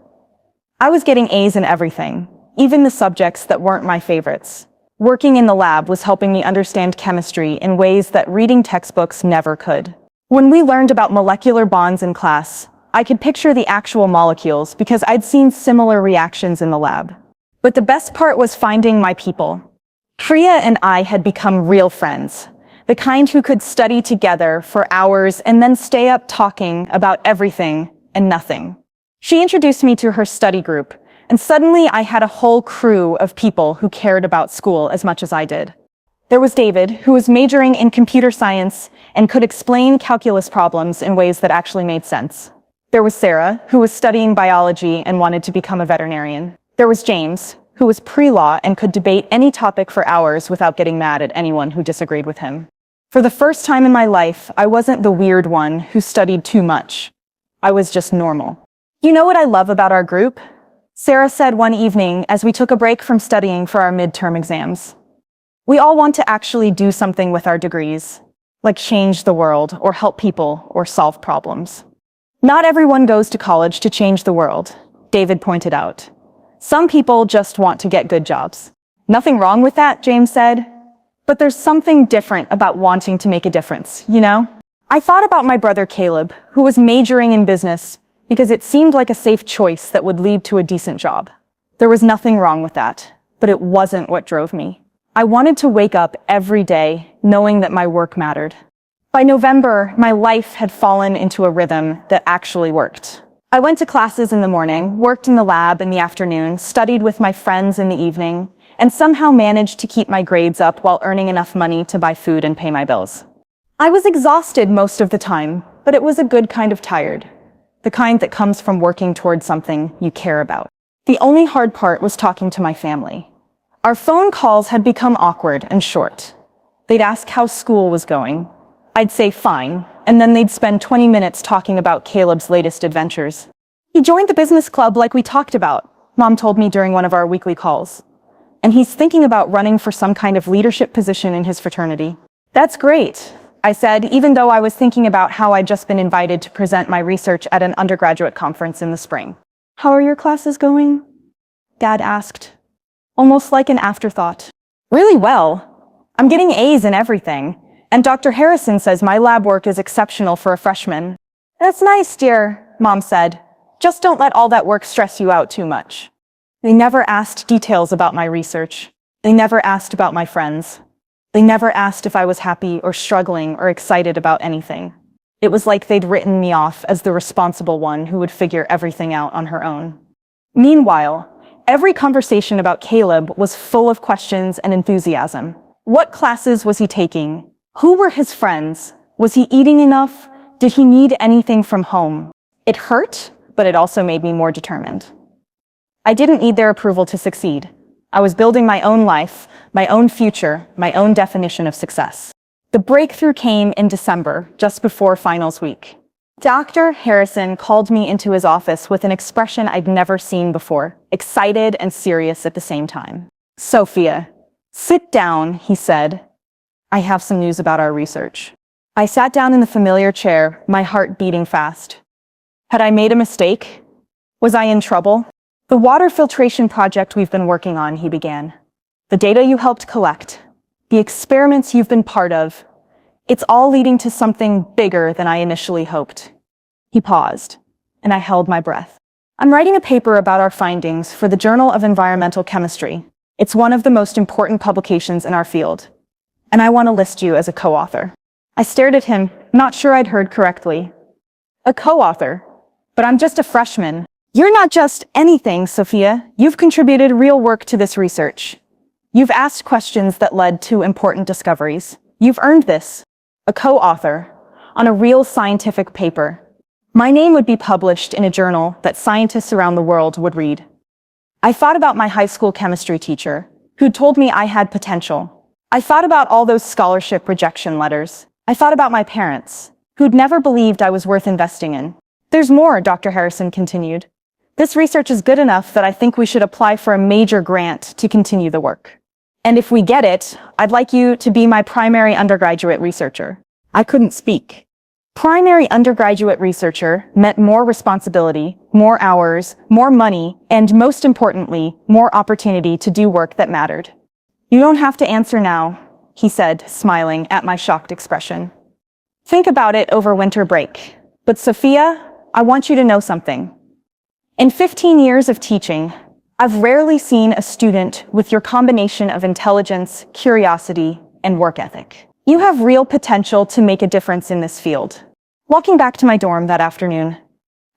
I was getting A's in everything, even the subjects that weren't my favorites. Working in the lab was helping me understand chemistry in ways that reading textbooks never could. When we learned about molecular bonds in class, I could picture the actual molecules because I'd seen similar reactions in the lab. But the best part was finding my people. Priya and I had become real friends, the kind who could study together for hours and then stay up talking about everything and nothing. She introduced me to her study group, and suddenly I had a whole crew of people who cared about school as much as I did. There was David, who was majoring in computer science and could explain calculus problems in ways that actually made sense. There was Sarah, who was studying biology and wanted to become a veterinarian. There was James, who was pre-law and could debate any topic for hours without getting mad at anyone who disagreed with him. For the first time in my life, I wasn't the weird one who studied too much. I was just normal. "You know what I love about our group?" Sarah said one evening as we took a break from studying for our midterm exams. "We all want to actually do something with our degrees, like change the world or help people or solve problems. Not everyone goes to college to change the world," David pointed out. "Some people just want to get good jobs." "Nothing wrong with that," James said. "But there's something different about wanting to make a difference, you know?" I thought about my brother Caleb, who was majoring in business because it seemed like a safe choice that would lead to a decent job. There was nothing wrong with that, but it wasn't what drove me. I wanted to wake up every day knowing that my work mattered. By November, my life had fallen into a rhythm that actually worked. I went to classes in the morning, worked in the lab in the afternoon, studied with my friends in the evening, and somehow managed to keep my grades up while earning enough money to buy food and pay my bills. I was exhausted most of the time, but it was a good kind of tired. The kind that comes from working towards something you care about. The only hard part was talking to my family. Our phone calls had become awkward and short. They'd ask how school was going. I'd say fine, and then they'd spend 20 minutes talking about Caleb's latest adventures. He joined the business club like we talked about, Mom told me during one of our weekly calls. And he's thinking about running for some kind of leadership position in his fraternity. That's great, I said, even though I was thinking about how I'd just been invited to present my research at an undergraduate conference in the spring. How are your classes going? Dad asked, almost like an afterthought. Really well. I'm getting A's in everything. And Dr. Harrison says my lab work is exceptional for a freshman. That's nice, dear, Mom said. Just don't let all that work stress you out too much. They never asked details about my research. They never asked about my friends. They never asked if I was happy or struggling or excited about anything. It was like they'd written me off as the responsible one who would figure everything out on her own. Meanwhile, every conversation about Caleb was full of questions and enthusiasm. What classes was he taking? Who were his friends? Was he eating enough? Did he need anything from home? It hurt, but it also made me more determined. I didn't need their approval to succeed. I was building my own life, my own future, my own definition of success. The breakthrough came in December, just before finals week. Dr. Harrison called me into his office with an expression I'd never seen before, excited and serious at the same time. Sophia, sit down, he said. I have some news about our research. I sat down in the familiar chair, my heart beating fast. Had I made a mistake? Was I in trouble? The water filtration project we've been working on, he began. The data you helped collect, the experiments you've been part of, it's all leading to something bigger than I initially hoped. He paused, and I held my breath. I'm writing a paper about our findings for the Journal of Environmental Chemistry. It's one of the most important publications in our field. And I want to list you as a co-author. I stared at him, not sure I'd heard correctly. A co-author? But I'm just a freshman. You're not just anything, Sophia. You've contributed real work to this research. You've asked questions that led to important discoveries. You've earned this. A co-author on a real scientific paper. My name would be published in a journal that scientists around the world would read. I thought about my high school chemistry teacher, who'd told me I had potential. I thought about all those scholarship rejection letters. I thought about my parents, who'd never believed I was worth investing in. There's more, Dr. Harrison continued. This research is good enough that I think we should apply for a major grant to continue the work. And if we get it, I'd like you to be my primary undergraduate researcher. I couldn't speak. Primary undergraduate researcher meant more responsibility, more hours, more money, and most importantly, more opportunity to do work that mattered. You don't have to answer now, he said, smiling at my shocked expression. Think about it over winter break. But Sophia, I want you to know something. In 15 years of teaching, I've rarely seen a student with your combination of intelligence, curiosity, and work ethic. You have real potential to make a difference in this field. Walking back to my dorm that afternoon,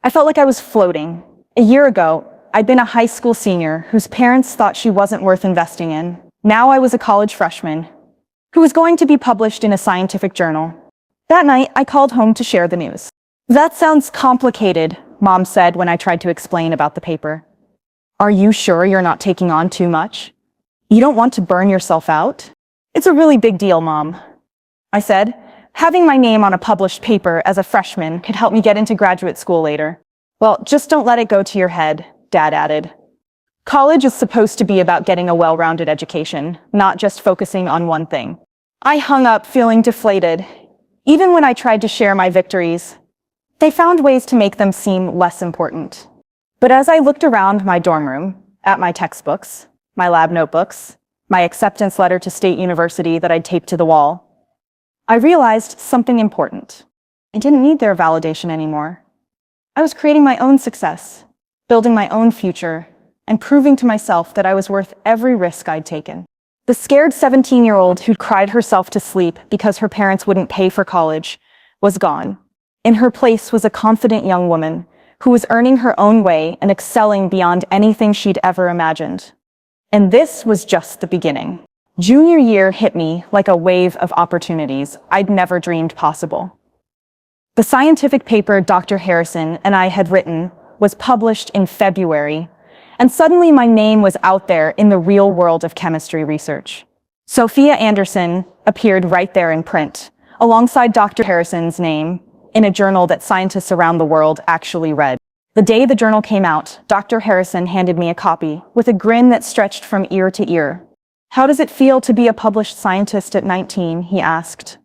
I felt like I was floating. A year ago, I'd been a high school senior whose parents thought she wasn't worth investing in. Now I was a college freshman who was going to be published in a scientific journal. That night, I called home to share the news. That sounds complicated, Mom said when I tried to explain about the paper. Are you sure you're not taking on too much? You don't want to burn yourself out? It's a really big deal, Mom. I said, having my name on a published paper as a freshman could help me get into graduate school later. Well, just don't let it go to your head, Dad added. College is supposed to be about getting a well-rounded education, not just focusing on one thing. I hung up feeling deflated. Even when I tried to share my victories, they found ways to make them seem less important. But as I looked around my dorm room, at my textbooks, my lab notebooks, my acceptance letter to State University that I'd taped to the wall, I realized something important. I didn't need their validation anymore. I was creating my own success, building my own future, and proving to myself that I was worth every risk I'd taken. The scared 17-year-old who'd cried herself to sleep because her parents wouldn't pay for college was gone. In her place was a confident young woman who was earning her own way and excelling beyond anything she'd ever imagined. And this was just the beginning. Junior year hit me like a wave of opportunities I'd never dreamed possible. The scientific paper Dr. Harrison and I had written was published in February, and suddenly my name was out there in the real world of chemistry research. Sophia Anderson appeared right there in print, alongside Dr. Harrison's name, in a journal that scientists around the world actually read. The day the journal came out, Dr. Harrison handed me a copy, with a grin that stretched from ear to ear. "How does it feel to be a published scientist at 19?" he asked.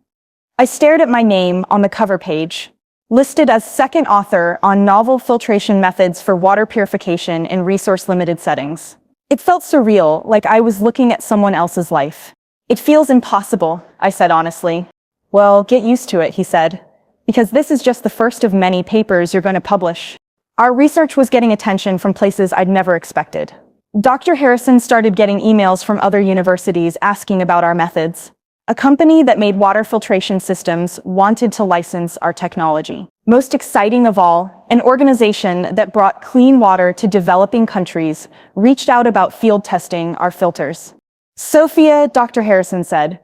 I stared at my name on the cover page, listed as second author on novel filtration methods for water purification in resource-limited settings. It felt surreal, like I was looking at someone else's life. "It feels impossible," I said honestly. "Well, get used to it," he said, "because this is just the first of many papers you're going to publish." Our research was getting attention from places I'd never expected. Dr. Harrison started getting emails from other universities asking about our methods. A company that made water filtration systems wanted to license our technology. Most exciting of all, an organization that brought clean water to developing countries reached out about field testing our filters. "Sophia," Dr. Harrison said,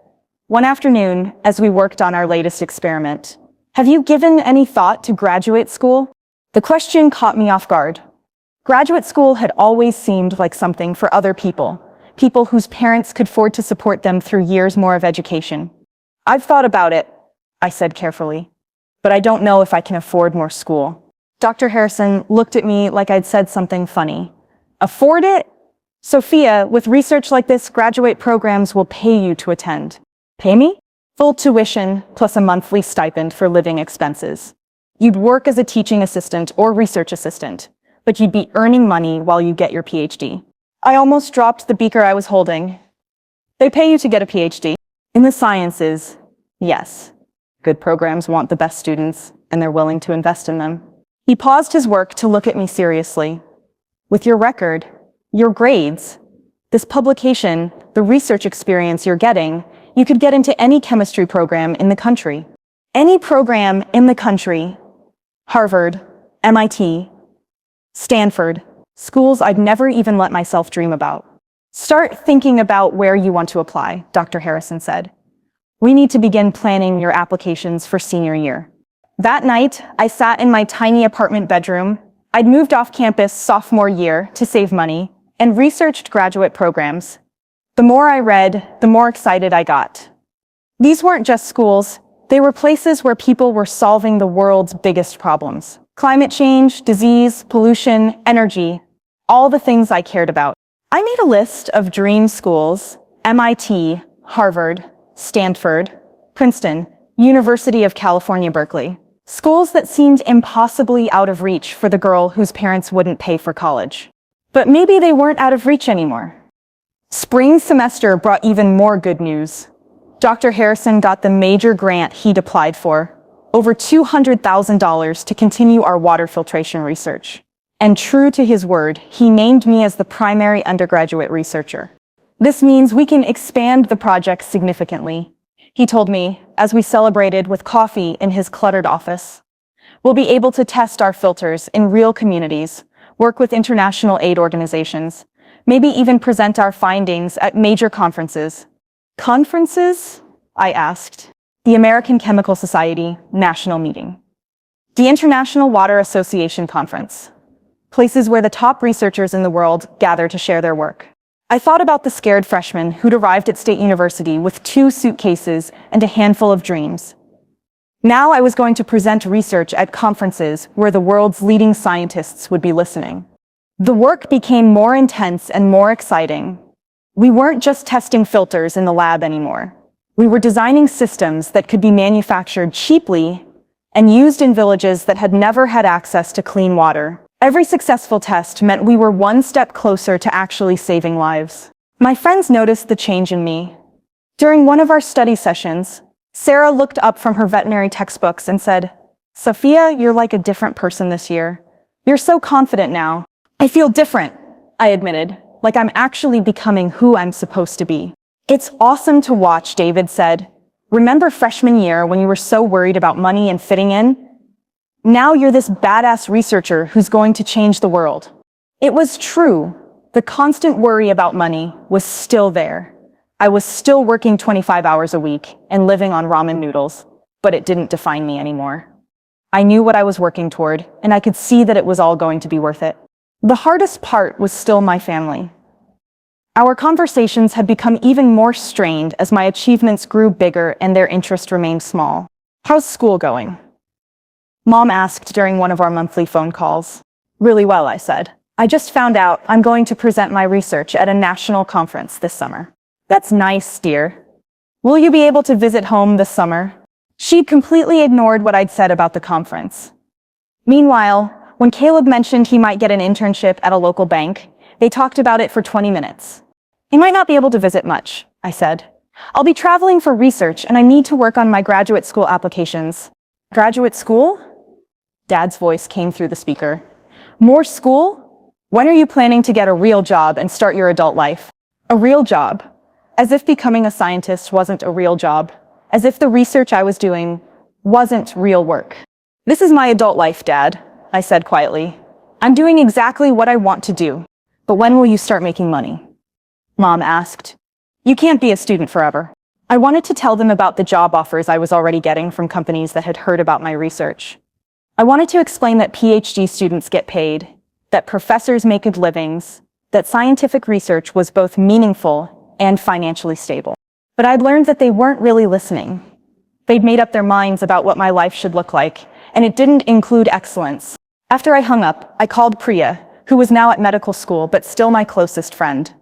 one afternoon as we worked on our latest experiment, "have you given any thought to graduate school?" The question caught me off guard. Graduate school had always seemed like something for other people whose parents could afford to support them through years more of education. "I've thought about it," I said carefully, "but I don't know if I can afford more school." Dr. Harrison looked at me like I'd said something funny. "Afford it? Sophia, with research like this, graduate programs will pay you to attend." "Pay me?" "Full tuition plus a monthly stipend for living expenses. You'd work as a teaching assistant or research assistant, but you'd be earning money while you get your PhD." I almost dropped the beaker I was holding. "They pay you to get a PhD?" "In the sciences, yes. Good programs want the best students, and they're willing to invest in them." He paused his work to look at me seriously. "With your record, your grades, this publication, the research experience you're getting, you could get into any chemistry program in the country." Any program in the country. Harvard, MIT, Stanford, schools I'd never even let myself dream about. "Start thinking about where you want to apply," Dr. Harrison said. "We need to begin planning your applications for senior year." That night, I sat in my tiny apartment bedroom. I'd moved off campus sophomore year to save money and researched graduate programs. The more I read, the more excited I got. These weren't just schools. They were places where people were solving the world's biggest problems. Climate change, disease, pollution, energy, all the things I cared about. I made a list of dream schools: MIT, Harvard, Stanford, Princeton, University of California, Berkeley. Schools that seemed impossibly out of reach for the girl whose parents wouldn't pay for college. But maybe they weren't out of reach anymore. Spring semester brought even more good news. Dr. Harrison got the major grant he'd applied for, over $200,000 to continue our water filtration research. And true to his word, he named me as the primary undergraduate researcher. "This means we can expand the project significantly," he told me as we celebrated with coffee in his cluttered office. "We'll be able to test our filters in real communities, work with international aid organizations, maybe even present our findings at major conferences." "Conferences?" I asked. "The American Chemical Society National Meeting. The International Water Association Conference. Places where the top researchers in the world gather to share their work." I thought about the scared freshman who'd arrived at State University with 2 suitcases and a handful of dreams. Now I was going to present research at conferences where the world's leading scientists would be listening. The work became more intense and more exciting. We weren't just testing filters in the lab anymore. We were designing systems that could be manufactured cheaply and used in villages that had never had access to clean water. Every successful test meant we were one step closer to actually saving lives. My friends noticed the change in me. During one of our study sessions, Sarah looked up from her veterinary textbooks and said, Sophia, you're like a different person this year. You're so confident now. I feel different, I admitted, like I'm actually becoming who I'm supposed to be. It's awesome to watch, David said. Remember freshman year when you were so worried about money and fitting in? Now you're this badass researcher who's going to change the world. It was true. The constant worry about money was still there. I was still working 25 hours a week and living on ramen noodles, but it didn't define me anymore. I knew what I was working toward, and I could see that it was all going to be worth it. The hardest part was still my family. Our conversations had become even more strained as my achievements grew bigger and their interest remained small. How's school going? Mom asked during one of our monthly phone calls. Really well, I said. I just found out I'm going to present my research at a national conference this summer. That's nice, dear. Will you be able to visit home this summer? She'd completely ignored what I'd said about the conference. Meanwhile, when Caleb mentioned he might get an internship at a local bank, they talked about it for 20 minutes. He might not be able to visit much, I said. I'll be traveling for research and I need to work on my graduate school applications. Graduate school? Dad's voice came through the speaker. More school? When are you planning to get a real job and start your adult life? A real job. As if becoming a scientist wasn't a real job. As if the research I was doing wasn't real work. This is my adult life, Dad, I said quietly. I'm doing exactly what I want to do. But when will you start making money? Mom asked. You can't be a student forever. I wanted to tell them about the job offers I was already getting from companies that had heard about my research. I wanted to explain that PhD students get paid, that professors make good livings, that scientific research was both meaningful and financially stable. But I'd learned that they weren't really listening. They'd made up their minds about what my life should look like, and it didn't include excellence. After I hung up, I called Priya, who was now at medical school but still my closest friend.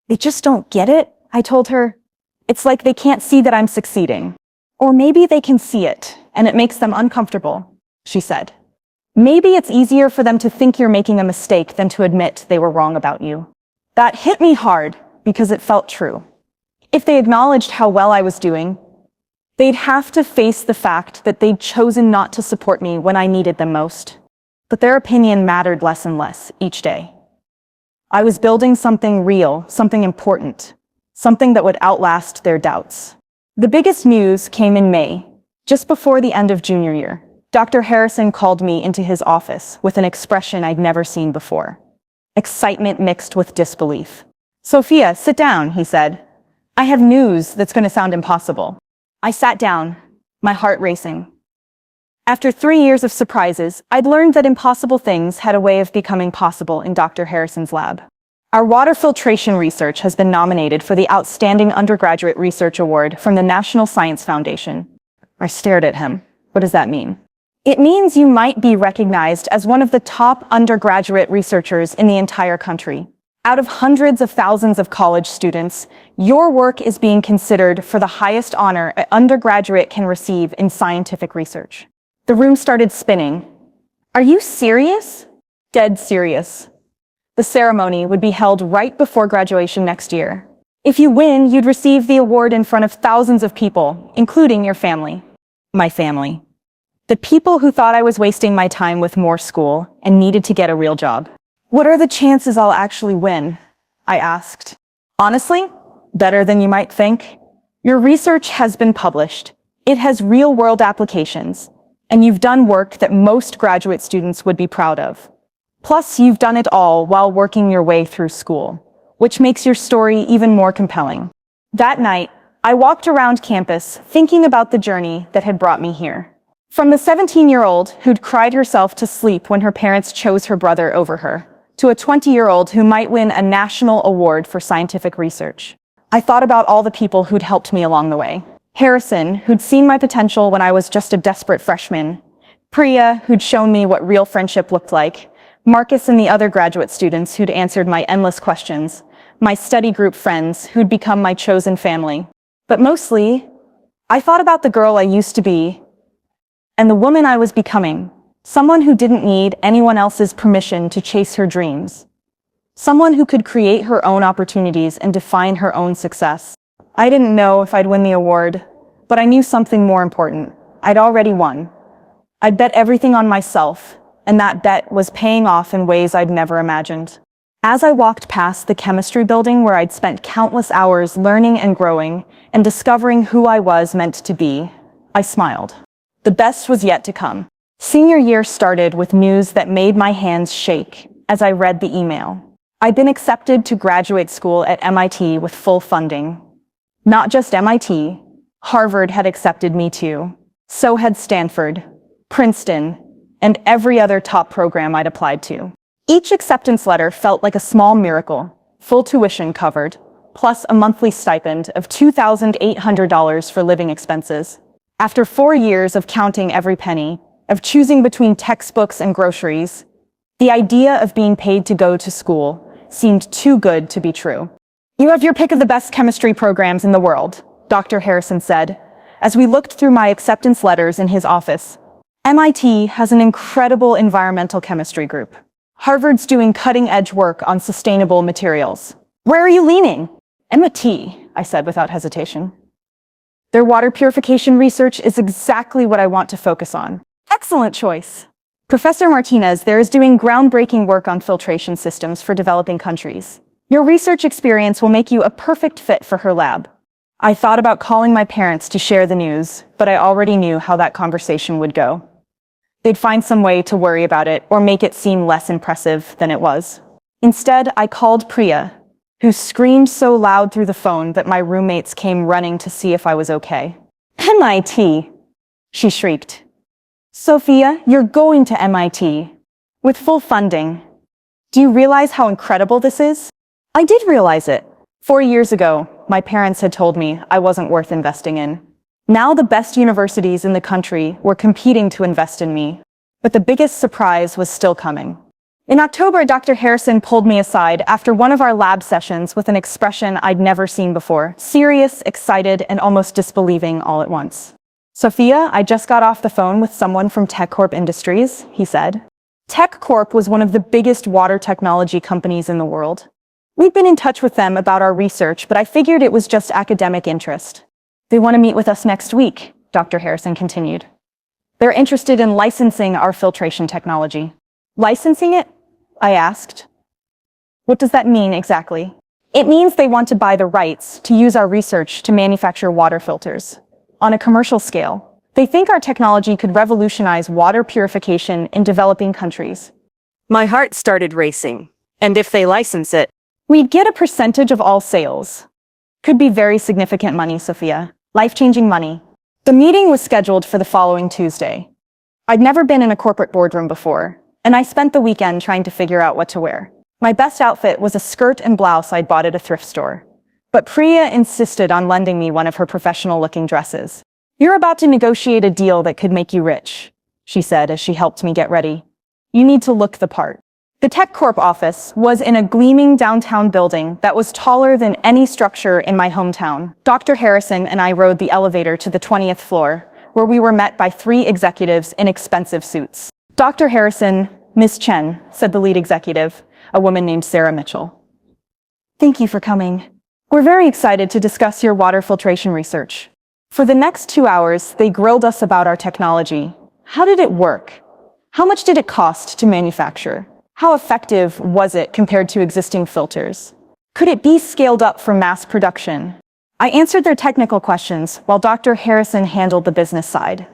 They just don't get it, I told her. It's like they can't see that I'm succeeding. Or maybe they can see it, and it makes them uncomfortable, she said. Maybe it's easier for them to think you're making a mistake than to admit they were wrong about you. That hit me hard because it felt true. If they acknowledged how well I was doing, they'd have to face the fact that they'd chosen not to support me when I needed them most. But their opinion mattered less and less each day. I was building something real, something important, something that would outlast their doubts. The biggest news came in May, just before the end of junior year. Dr. Harrison called me into his office with an expression I'd never seen before. Excitement mixed with disbelief. Sophia, sit down, he said. I have news that's going to sound impossible. I sat down, my heart racing. After 3 years of surprises, I'd learned that impossible things had a way of becoming possible in Dr. Harrison's lab. Our water filtration research has been nominated for the Outstanding Undergraduate Research Award from the National Science Foundation. I stared at him. What does that mean? It means you might be recognized as one of the top undergraduate researchers in the entire country. Out of hundreds of thousands of college students, your work is being considered for the highest honor an undergraduate can receive in scientific research. The room started spinning. Are you serious? Dead serious. The ceremony would be held right before graduation next year. If you win, you'd receive the award in front of thousands of people, including your family. My family. The people who thought I was wasting my time with more school and needed to get a real job. What are the chances I'll actually win? I asked. Honestly, better than you might think. Your research has been published. It has real-world applications. And you've done work that most graduate students would be proud of. Plus, you've done it all while working your way through school, which makes your story even more compelling. That night, I walked around campus thinking about the journey that had brought me here. From the 17-year-old who'd cried herself to sleep when her parents chose her brother over her, to a 20-year-old who might win a national award for scientific research. I thought about all the people who'd helped me along the way. Harrison, who'd seen my potential when I was just a desperate freshman. Priya, who'd shown me what real friendship looked like. Marcus and the other graduate students who'd answered my endless questions. My study group friends who'd become my chosen family. But mostly, I thought about the girl I used to be and the woman I was becoming. Someone who didn't need anyone else's permission to chase her dreams. Someone who could create her own opportunities and define her own success. I didn't know if I'd win the award, but I knew something more important. I'd already won. I'd bet everything on myself, and that bet was paying off in ways I'd never imagined. As I walked past the chemistry building where I'd spent countless hours learning and growing and discovering who I was meant to be, I smiled. The best was yet to come. Senior year started with news that made my hands shake as I read the email. I'd been accepted to graduate school at MIT with full funding. Not just MIT, Harvard had accepted me too. So had Stanford, Princeton, and every other top program I'd applied to. Each acceptance letter felt like a small miracle, full tuition covered, plus a monthly stipend of $2,800 for living expenses. After 4 years of counting every penny, of choosing between textbooks and groceries, the idea of being paid to go to school seemed too good to be true. "You have your pick of the best chemistry programs in the world," Dr. Harrison said, as we looked through my acceptance letters in his office. "MIT has an incredible environmental chemistry group. Harvard's doing cutting-edge work on sustainable materials. Where are you leaning?" "MIT," I said without hesitation. "Their water purification research is exactly what I want to focus on." "Excellent choice." "Professor Martinez there is doing groundbreaking work on filtration systems for developing countries. Your research experience will make you a perfect fit for her lab." I thought about calling my parents to share the news, but I already knew how that conversation would go. They'd find some way to worry about it or make it seem less impressive than it was. Instead, I called Priya, who screamed so loud through the phone that my roommates came running to see if I was okay. "MIT!" she shrieked. "Sophia, you're going to MIT. With full funding. Do you realize how incredible this is?" I did realize it. 4 years ago, my parents had told me I wasn't worth investing in. Now the best universities in the country were competing to invest in me, but the biggest surprise was still coming. In October, Dr. Harrison pulled me aside after one of our lab sessions with an expression I'd never seen before, serious, excited, and almost disbelieving all at once. "Sophia, I just got off the phone with someone from TechCorp Industries," he said. TechCorp was one of the biggest water technology companies in the world. We'd been in touch with them about our research, but I figured it was just academic interest. "They want to meet with us next week," Dr. Harrison continued. "They're interested in licensing our filtration technology." "Licensing it?" I asked. "What does that mean exactly?" "It means they want to buy the rights to use our research to manufacture water filters. On a commercial scale, they think our technology could revolutionize water purification in developing countries." My heart started racing. "And if they license it, we'd get a percentage of all sales." "Could be very significant money, Sophia. Life-changing money." The meeting was scheduled for the following Tuesday. I'd never been in a corporate boardroom before, and I spent the weekend trying to figure out what to wear. My best outfit was a skirt and blouse I'd bought at a thrift store. But Priya insisted on lending me one of her professional-looking dresses. "You're about to negotiate a deal that could make you rich," she said as she helped me get ready. "You need to look the part." The TechCorp office was in a gleaming downtown building that was taller than any structure in my hometown. Dr. Harrison and I rode the elevator to the 20th floor, where we were met by 3 executives in expensive suits. "Dr. Harrison, Miss Chen," said the lead executive, a woman named Sarah Mitchell. "Thank you for coming. We're very excited to discuss your water filtration research." For the next 2 hours, they grilled us about our technology. How did it work? How much did it cost to manufacture? How effective was it compared to existing filters? Could it be scaled up for mass production? I answered their technical questions while Dr. Harrison handled the business side.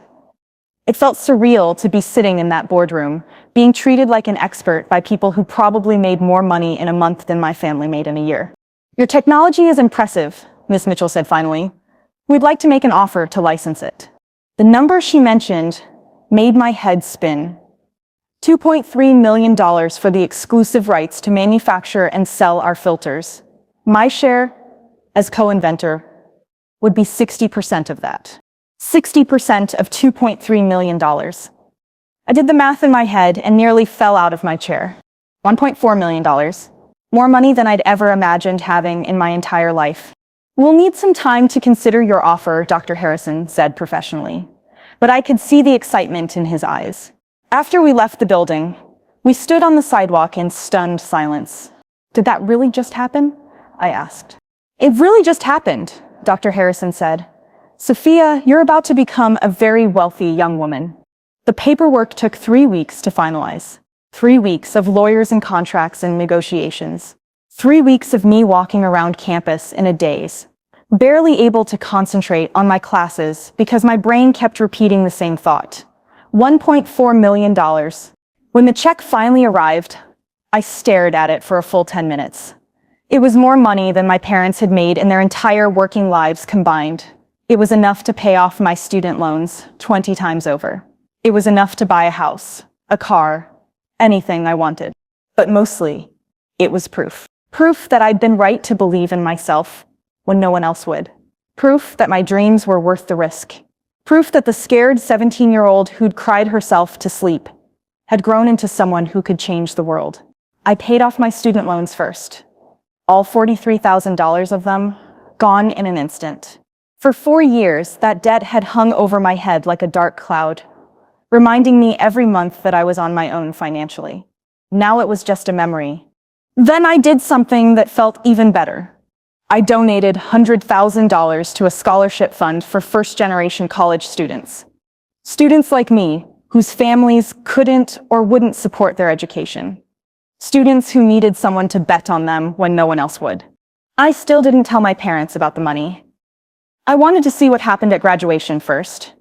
It felt surreal to be sitting in that boardroom, being treated like an expert by people who probably made more money in a month than my family made in a year. "Your technology is impressive," Ms. Mitchell said finally. "We'd like to make an offer to license it." The number she mentioned made my head spin. $2.3 million for the exclusive rights to manufacture and sell our filters. My share, as co-inventor, would be 60% of that. 60% of $2.3 million. I did the math in my head and nearly fell out of my chair. $1.4 million. More money than I'd ever imagined having in my entire life. "We'll need some time to consider your offer," Dr. Harrison said professionally. But I could see the excitement in his eyes. After we left the building, we stood on the sidewalk in stunned silence. "Did that really just happen?" I asked. "It really just happened," Dr. Harrison said. "Sophia, you're about to become a very wealthy young woman. The paperwork took 3 weeks to finalize. 3 weeks of lawyers and contracts and negotiations. 3 weeks of me walking around campus in a daze, barely able to concentrate on my classes because my brain kept repeating the same thought. $1.4 million. When the check finally arrived, I stared at it for a full 10 minutes. It was more money than my parents had made in their entire working lives combined. It was enough to pay off my student loans 20 times over. It was enough to buy a house, a car, anything I wanted. But mostly, it was proof. Proof that I'd been right to believe in myself when no one else would. Proof that my dreams were worth the risk. Proof that the scared 17-year-old who'd cried herself to sleep had grown into someone who could change the world. I paid off my student loans first. All $43,000 of them, gone in an instant. For 4 years, that debt had hung over my head like a dark cloud, reminding me every month that I was on my own financially. Now it was just a memory. Then I did something that felt even better. I donated $100,000 to a scholarship fund for first-generation college students. Students like me, whose families couldn't or wouldn't support their education. Students who needed someone to bet on them when no one else would. I still didn't tell my parents about the money. I wanted to see what happened at graduation first.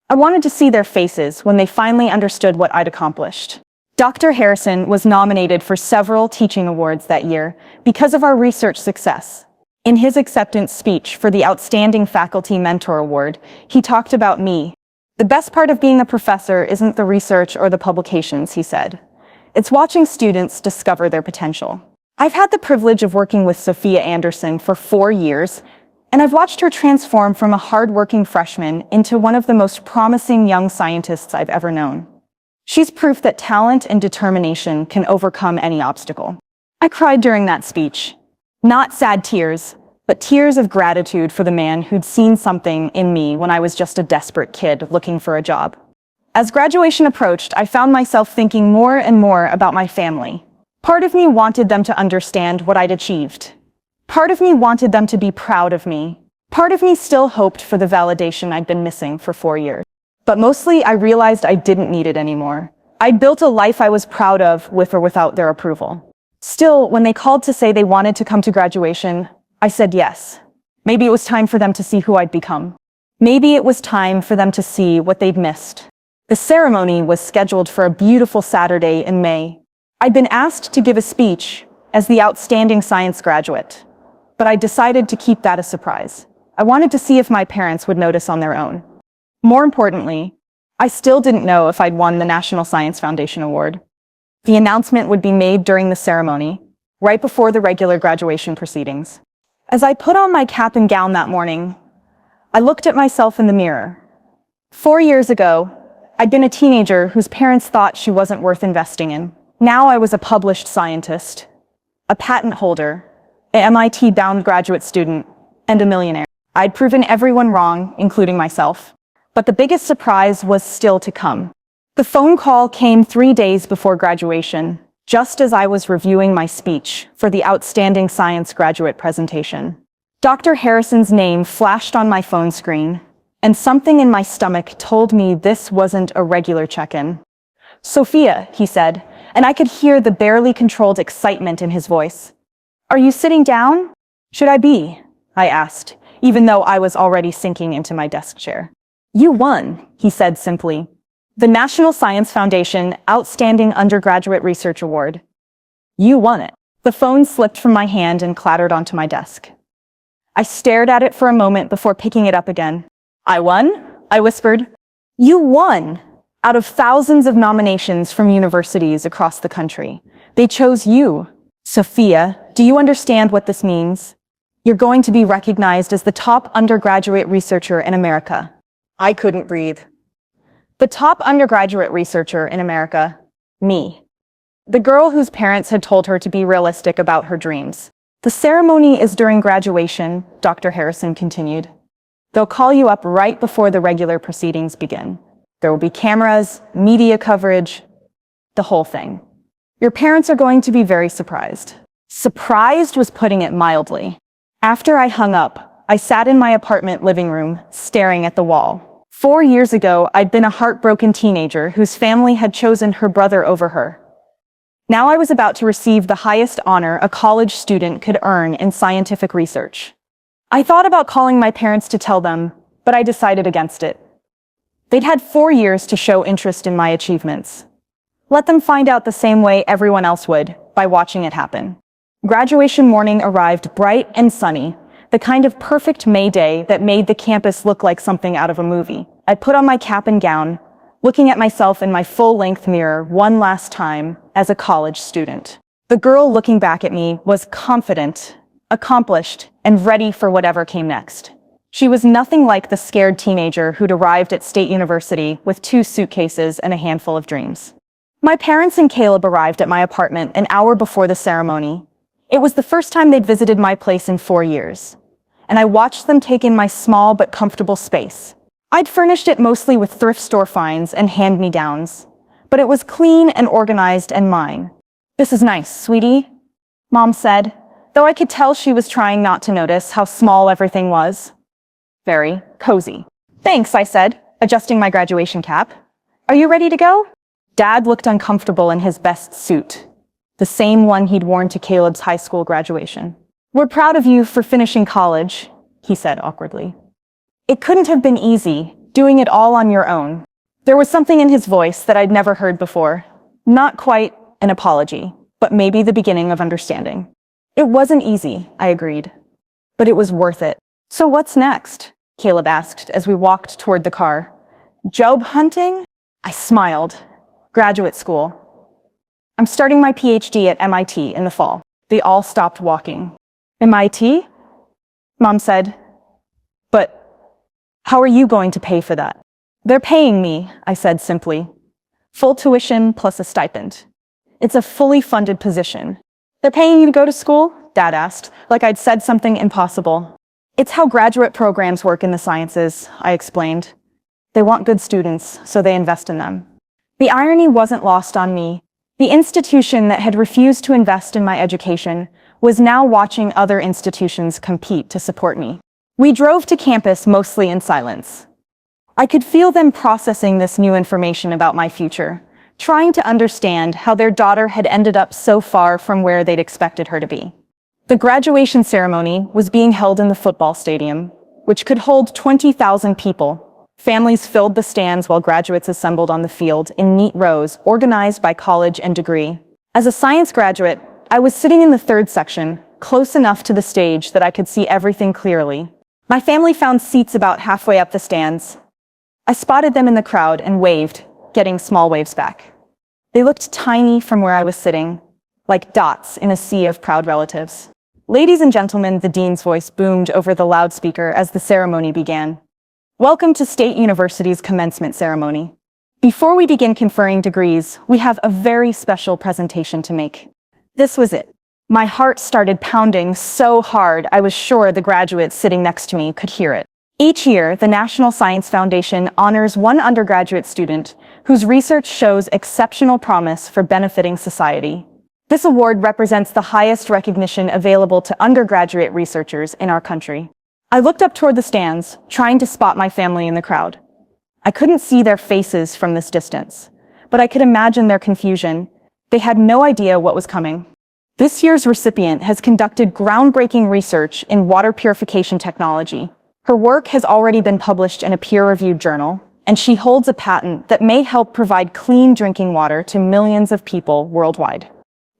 I wanted to see their faces when they finally understood what I'd accomplished. Dr. Harrison was nominated for several teaching awards that year because of our research success. In his acceptance speech for the Outstanding Faculty Mentor Award, he talked about me. The best part of being a professor isn't the research or the publications, he said. It's watching students discover their potential. I've had the privilege of working with Sophia Anderson for 4 years, and I've watched her transform from a hard-working freshman into one of the most promising young scientists I've ever known. She's proof that talent and determination can overcome any obstacle. I cried during that speech. Not sad tears, but tears of gratitude for the man who'd seen something in me when I was just a desperate kid looking for a job. As graduation approached, I found myself thinking more and more about my family. Part of me wanted them to understand what I'd achieved. Part of me wanted them to be proud of me. Part of me still hoped for the validation I'd been missing for 4 years. But mostly, I realized I didn't need it anymore. I'd built a life I was proud of with or without their approval. Still, when they called to say they wanted to come to graduation, I said yes. Maybe it was time for them to see who I'd become. Maybe it was time for them to see what they'd missed. The ceremony was scheduled for a beautiful Saturday in May. I'd been asked to give a speech as the outstanding science graduate, but I decided to keep that a surprise. I wanted to see if my parents would notice on their own. More importantly, I still didn't know if I'd won the National Science Foundation Award. The announcement would be made during the ceremony, right before the regular graduation proceedings. As I put on my cap and gown that morning, I looked at myself in the mirror. 4 years ago, I'd been a teenager whose parents thought she wasn't worth investing in. Now I was a published scientist, a patent holder, an MIT-bound graduate student, and a millionaire. I'd proven everyone wrong, including myself. But the biggest surprise was still to come. The phone call came 3 days before graduation, just as I was reviewing my speech for the Outstanding Science Graduate presentation. Dr. Harrison's name flashed on my phone screen, and something in my stomach told me this wasn't a regular check-in. "Sophia," he said, and I could hear the barely controlled excitement in his voice. "Are you sitting down?" "Should I be?" I asked, even though I was already sinking into my desk chair. "You won," he said simply. "The National Science Foundation Outstanding Undergraduate Research Award. You won it." The phone slipped from my hand and clattered onto my desk. I stared at it for a moment before picking it up again. "I won?" I whispered. "You won!" Out of thousands of nominations from universities across the country, they chose you. Sophia, do you understand what this means? You're going to be recognized as the top undergraduate researcher in America. I couldn't breathe. The top undergraduate researcher in America, me. The girl whose parents had told her to be realistic about her dreams. "The ceremony is during graduation," Dr. Harrison continued. "They'll call you up right before the regular proceedings begin. There will be cameras, media coverage, the whole thing. Your parents are going to be very surprised." Surprised was putting it mildly. After I hung up, I sat in my apartment living room, staring at the wall. 4 years ago, I'd been a heartbroken teenager whose family had chosen her brother over her. Now I was about to receive the highest honor a college student could earn in scientific research. I thought about calling my parents to tell them, but I decided against it. They'd had 4 years to show interest in my achievements. Let them find out the same way everyone else would, by watching it happen. Graduation morning arrived bright and sunny, the kind of perfect May day that made the campus look like something out of a movie. I put on my cap and gown, looking at myself in my full-length mirror one last time as a college student. The girl looking back at me was confident, accomplished, and ready for whatever came next. She was nothing like the scared teenager who'd arrived at State University with 2 suitcases and a handful of dreams. My parents and Caleb arrived at my apartment an hour before the ceremony. It was the first time they'd visited my place in 4 years, and I watched them take in my small but comfortable space. I'd furnished it mostly with thrift store finds and hand-me-downs, but it was clean and organized and mine. "This is nice, sweetie," Mom said, though I could tell she was trying not to notice how small everything was. "Very cozy." "Thanks," I said, adjusting my graduation cap. "Are you ready to go?" Dad looked uncomfortable in his best suit, the same one he'd worn to Caleb's high school graduation. "We're proud of you for finishing college," he said awkwardly. It couldn't have been easy, doing it all on your own. There was something in his voice that I'd never heard before. Not quite an apology, but maybe the beginning of understanding. "It wasn't easy," I agreed, "but it was worth it." "So what's next?" Caleb asked as we walked toward the car. "Job hunting?" I smiled. "Graduate school. I'm starting my PhD at MIT in the fall." They all stopped walking. "MIT?" Mom said. "But how are you going to pay for that?" "They're paying me," I said simply. "Full tuition plus a stipend. It's a fully funded position." "They're paying you to go to school?" Dad asked, like I'd said something impossible. "It's how graduate programs work in the sciences," I explained. "They want good students, so they invest in them." The irony wasn't lost on me. The institution that had refused to invest in my education was now watching other institutions compete to support me. We drove to campus mostly in silence. I could feel them processing this new information about my future, trying to understand how their daughter had ended up so far from where they'd expected her to be. The graduation ceremony was being held in the football stadium, which could hold 20,000 people. Families filled the stands while graduates assembled on the field in neat rows organized by college and degree. As a science graduate, I was sitting in the 3rd section, close enough to the stage that I could see everything clearly. My family found seats about halfway up the stands. I spotted them in the crowd and waved, getting small waves back. They looked tiny from where I was sitting, like dots in a sea of proud relatives. "Ladies and gentlemen," the dean's voice boomed over the loudspeaker as the ceremony began. "Welcome to State University's commencement ceremony. Before we begin conferring degrees, we have a very special presentation to make." This was it. My heart started pounding so hard I was sure the graduates sitting next to me could hear it. Each year, the National Science Foundation honors one undergraduate student whose research shows exceptional promise for benefiting society. This award represents the highest recognition available to undergraduate researchers in our country. I looked up toward the stands, trying to spot my family in the crowd. I couldn't see their faces from this distance, but I could imagine their confusion. They had no idea what was coming. This year's recipient has conducted groundbreaking research in water purification technology. Her work has already been published in a peer-reviewed journal, and she holds a patent that may help provide clean drinking water to millions of people worldwide.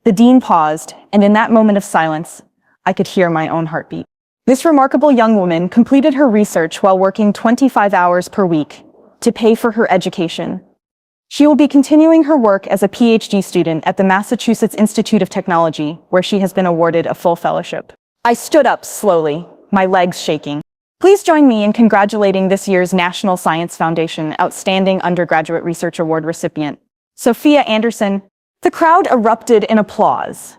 The dean paused, and in that moment of silence, I could hear my own heartbeat. This remarkable young woman completed her research while working 25 hours per week to pay for her education. She will be continuing her work as a PhD student at the Massachusetts Institute of Technology, where she has been awarded a full fellowship. I stood up slowly, my legs shaking. Please join me in congratulating this year's National Science Foundation Outstanding Undergraduate Research Award recipient, Sophia Anderson. The crowd erupted in applause.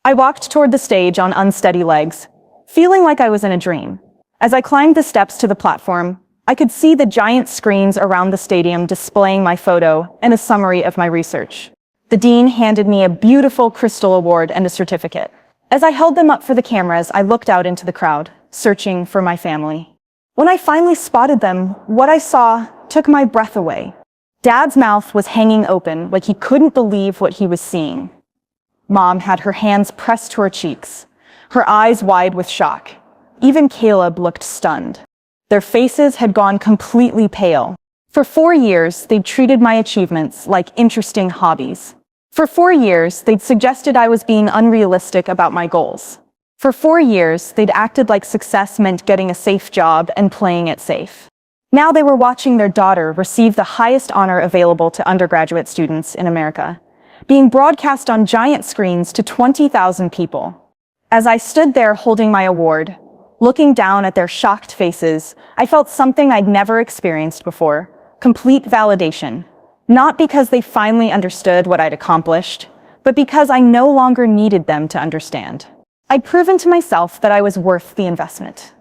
I walked toward the stage on unsteady legs, feeling like I was in a dream. As I climbed the steps to the platform, I could see the giant screens around the stadium displaying my photo and a summary of my research. The dean handed me a beautiful crystal award and a certificate. As I held them up for the cameras, I looked out into the crowd, searching for my family. When I finally spotted them, what I saw took my breath away. Dad's mouth was hanging open like he couldn't believe what he was seeing. Mom had her hands pressed to her cheeks, her eyes wide with shock. Even Caleb looked stunned. Their faces had gone completely pale. For 4 years, they'd treated my achievements like interesting hobbies. For 4 years, they'd suggested I was being unrealistic about my goals. For 4 years, they'd acted like success meant getting a safe job and playing it safe. Now they were watching their daughter receive the highest honor available to undergraduate students in America, being broadcast on giant screens to 20,000 people. As I stood there holding my award, looking down at their shocked faces, I felt something I'd never experienced before: complete validation. Not because they finally understood what I'd accomplished, but because I no longer needed them to understand. I'd proven to myself that I was worth the investment.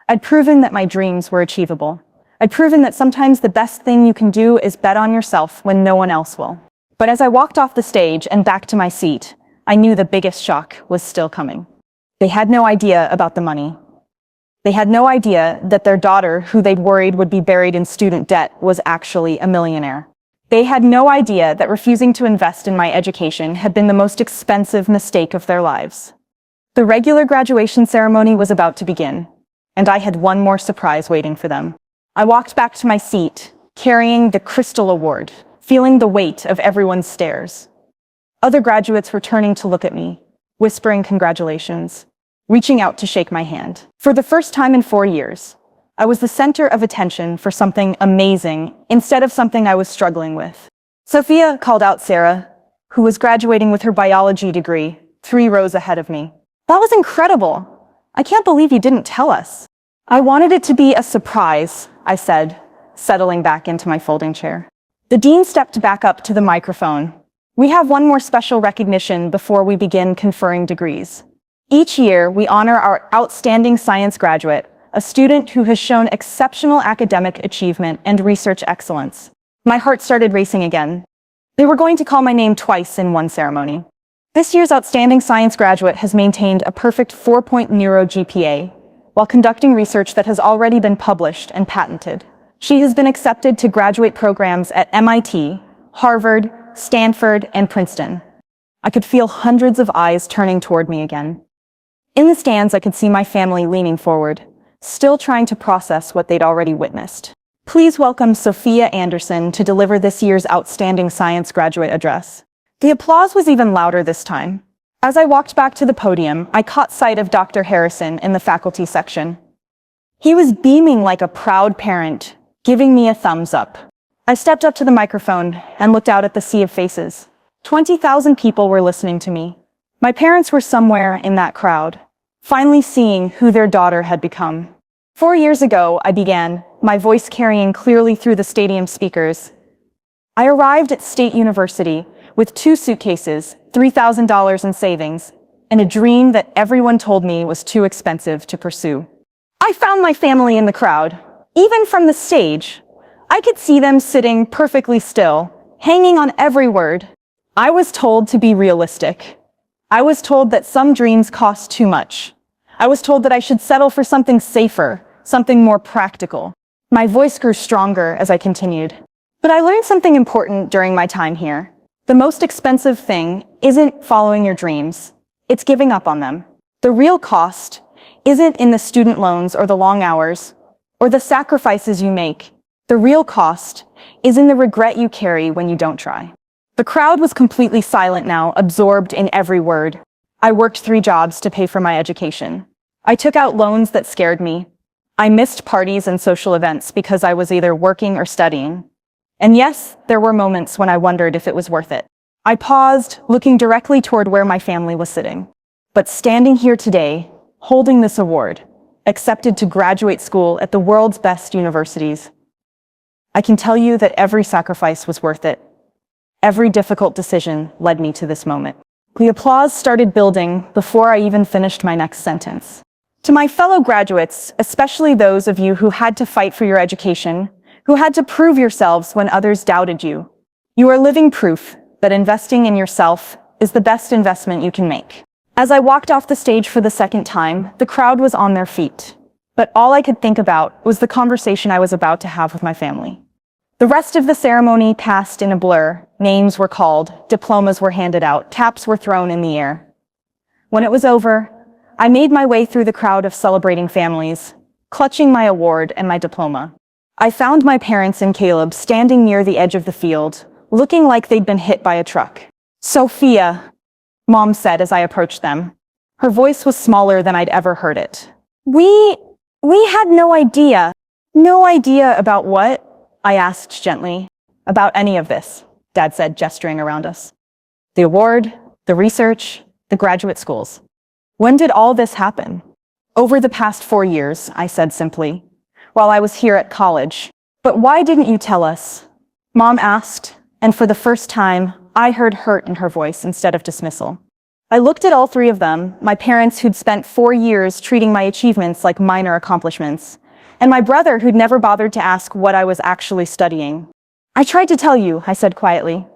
I'd proven that my dreams were achievable. I'd proven that sometimes the best thing you can do is bet on yourself when no one else will. But as I walked off the stage and back to my seat, I knew the biggest shock was still coming. They had no idea about the money. They had no idea that their daughter, who they'd worried would be buried in student debt, was actually a millionaire. They had no idea that refusing to invest in my education had been the most expensive mistake of their lives. The regular graduation ceremony was about to begin, and I had one more surprise waiting for them. I walked back to my seat, carrying the Crystal Award, feeling the weight of everyone's stares. Other graduates were turning to look at me, whispering congratulations, reaching out to shake my hand. For the first time in 4 years, I was the center of attention for something amazing instead of something I was struggling with. Sophia called out Sarah, who was graduating with her biology degree, 3 rows ahead of me. That was incredible. I can't believe you didn't tell us. I wanted it to be a surprise, I said, settling back into my folding chair. The dean stepped back up to the microphone. We have one more special recognition before we begin conferring degrees. Each year, we honor our outstanding science graduate, a student who has shown exceptional academic achievement and research excellence. My heart started racing again. They were going to call my name twice in one ceremony. This year's outstanding science graduate has maintained a perfect 4.0 GPA while conducting research that has already been published and patented. She has been accepted to graduate programs at MIT, Harvard, Stanford, and Princeton. I could feel hundreds of eyes turning toward me again. In the stands, I could see my family leaning forward, still trying to process what they'd already witnessed. Please welcome Sophia Anderson to deliver this year's outstanding science graduate address. The applause was even louder this time. As I walked back to the podium, I caught sight of Dr. Harrison in the faculty section. He was beaming like a proud parent, giving me a thumbs up. I stepped up to the microphone and looked out at the sea of faces. 20,000 people were listening to me. My parents were somewhere in that crowd, finally seeing who their daughter had become. 4 years ago, I began, my voice carrying clearly through the stadium speakers. I arrived at State University with 2 suitcases, $3,000 in savings, and a dream that everyone told me was too expensive to pursue. I found my family in the crowd. Even from the stage, I could see them sitting perfectly still, hanging on every word. I was told to be realistic. I was told that some dreams cost too much. I was told that I should settle for something safer, something more practical. My voice grew stronger as I continued. But I learned something important during my time here. The most expensive thing isn't following your dreams. It's giving up on them. The real cost isn't in the student loans or the long hours or the sacrifices you make. The real cost is in the regret you carry when you don't try. The crowd was completely silent now, absorbed in every word. I worked 3 jobs to pay for my education. I took out loans that scared me. I missed parties and social events because I was either working or studying. And yes, there were moments when I wondered if it was worth it. I paused, looking directly toward where my family was sitting. But standing here today, holding this award, accepted to graduate school at the world's best universities, I can tell you that every sacrifice was worth it. Every difficult decision led me to this moment. The applause started building before I even finished my next sentence. To my fellow graduates, especially those of you who had to fight for your education, who had to prove yourselves when others doubted you, you are living proof that investing in yourself is the best investment you can make. As I walked off the stage for the second time, the crowd was on their feet. But all I could think about was the conversation I was about to have with my family. The rest of the ceremony passed in a blur. Names were called, diplomas were handed out, caps were thrown in the air. When it was over, I made my way through the crowd of celebrating families, clutching my award and my diploma. I found my parents and Caleb standing near the edge of the field, looking like they'd been hit by a truck. "Sophia," Mom said as I approached them. Her voice was smaller than I'd ever heard it. We had no idea." "No idea about what?" I asked gently. "About any of this," Dad said, gesturing around us. "The award, the research, the graduate schools." "When did all this happen?" "Over the past 4 years," I said simply, "while I was here at college." "But why didn't you tell us?" Mom asked, and for the first time, I heard hurt in her voice instead of dismissal. I looked at all three of them, my parents who'd spent 4 years treating my achievements like minor accomplishments, and my brother who'd never bothered to ask what I was actually studying. "I tried to tell you," I said quietly.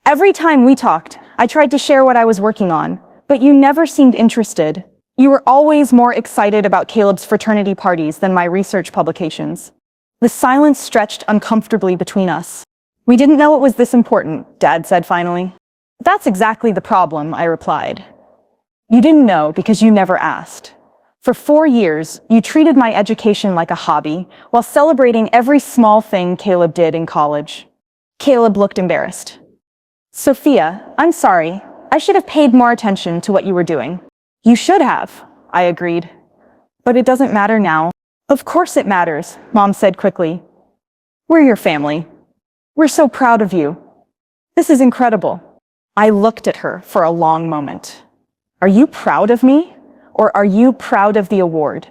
"Every time we talked, I tried to share what I was working on, but you never seemed interested. You were always more excited about Caleb's fraternity parties than my research publications." The silence stretched uncomfortably between us. "We didn't know it was this important," Dad said finally. "That's exactly the problem," I replied. "You didn't know because you never asked. For 4 years, you treated my education like a hobby, while celebrating every small thing Caleb did in college." Caleb looked embarrassed. "Sophia, I'm sorry. I should have paid more attention to what you were doing." "You should have," I agreed. "But it doesn't matter now." "Of course it matters," Mom said quickly. "We're your family. We're so proud of you. This is incredible." I looked at her for a long moment. "Are you proud of me? Or are you proud of the award?"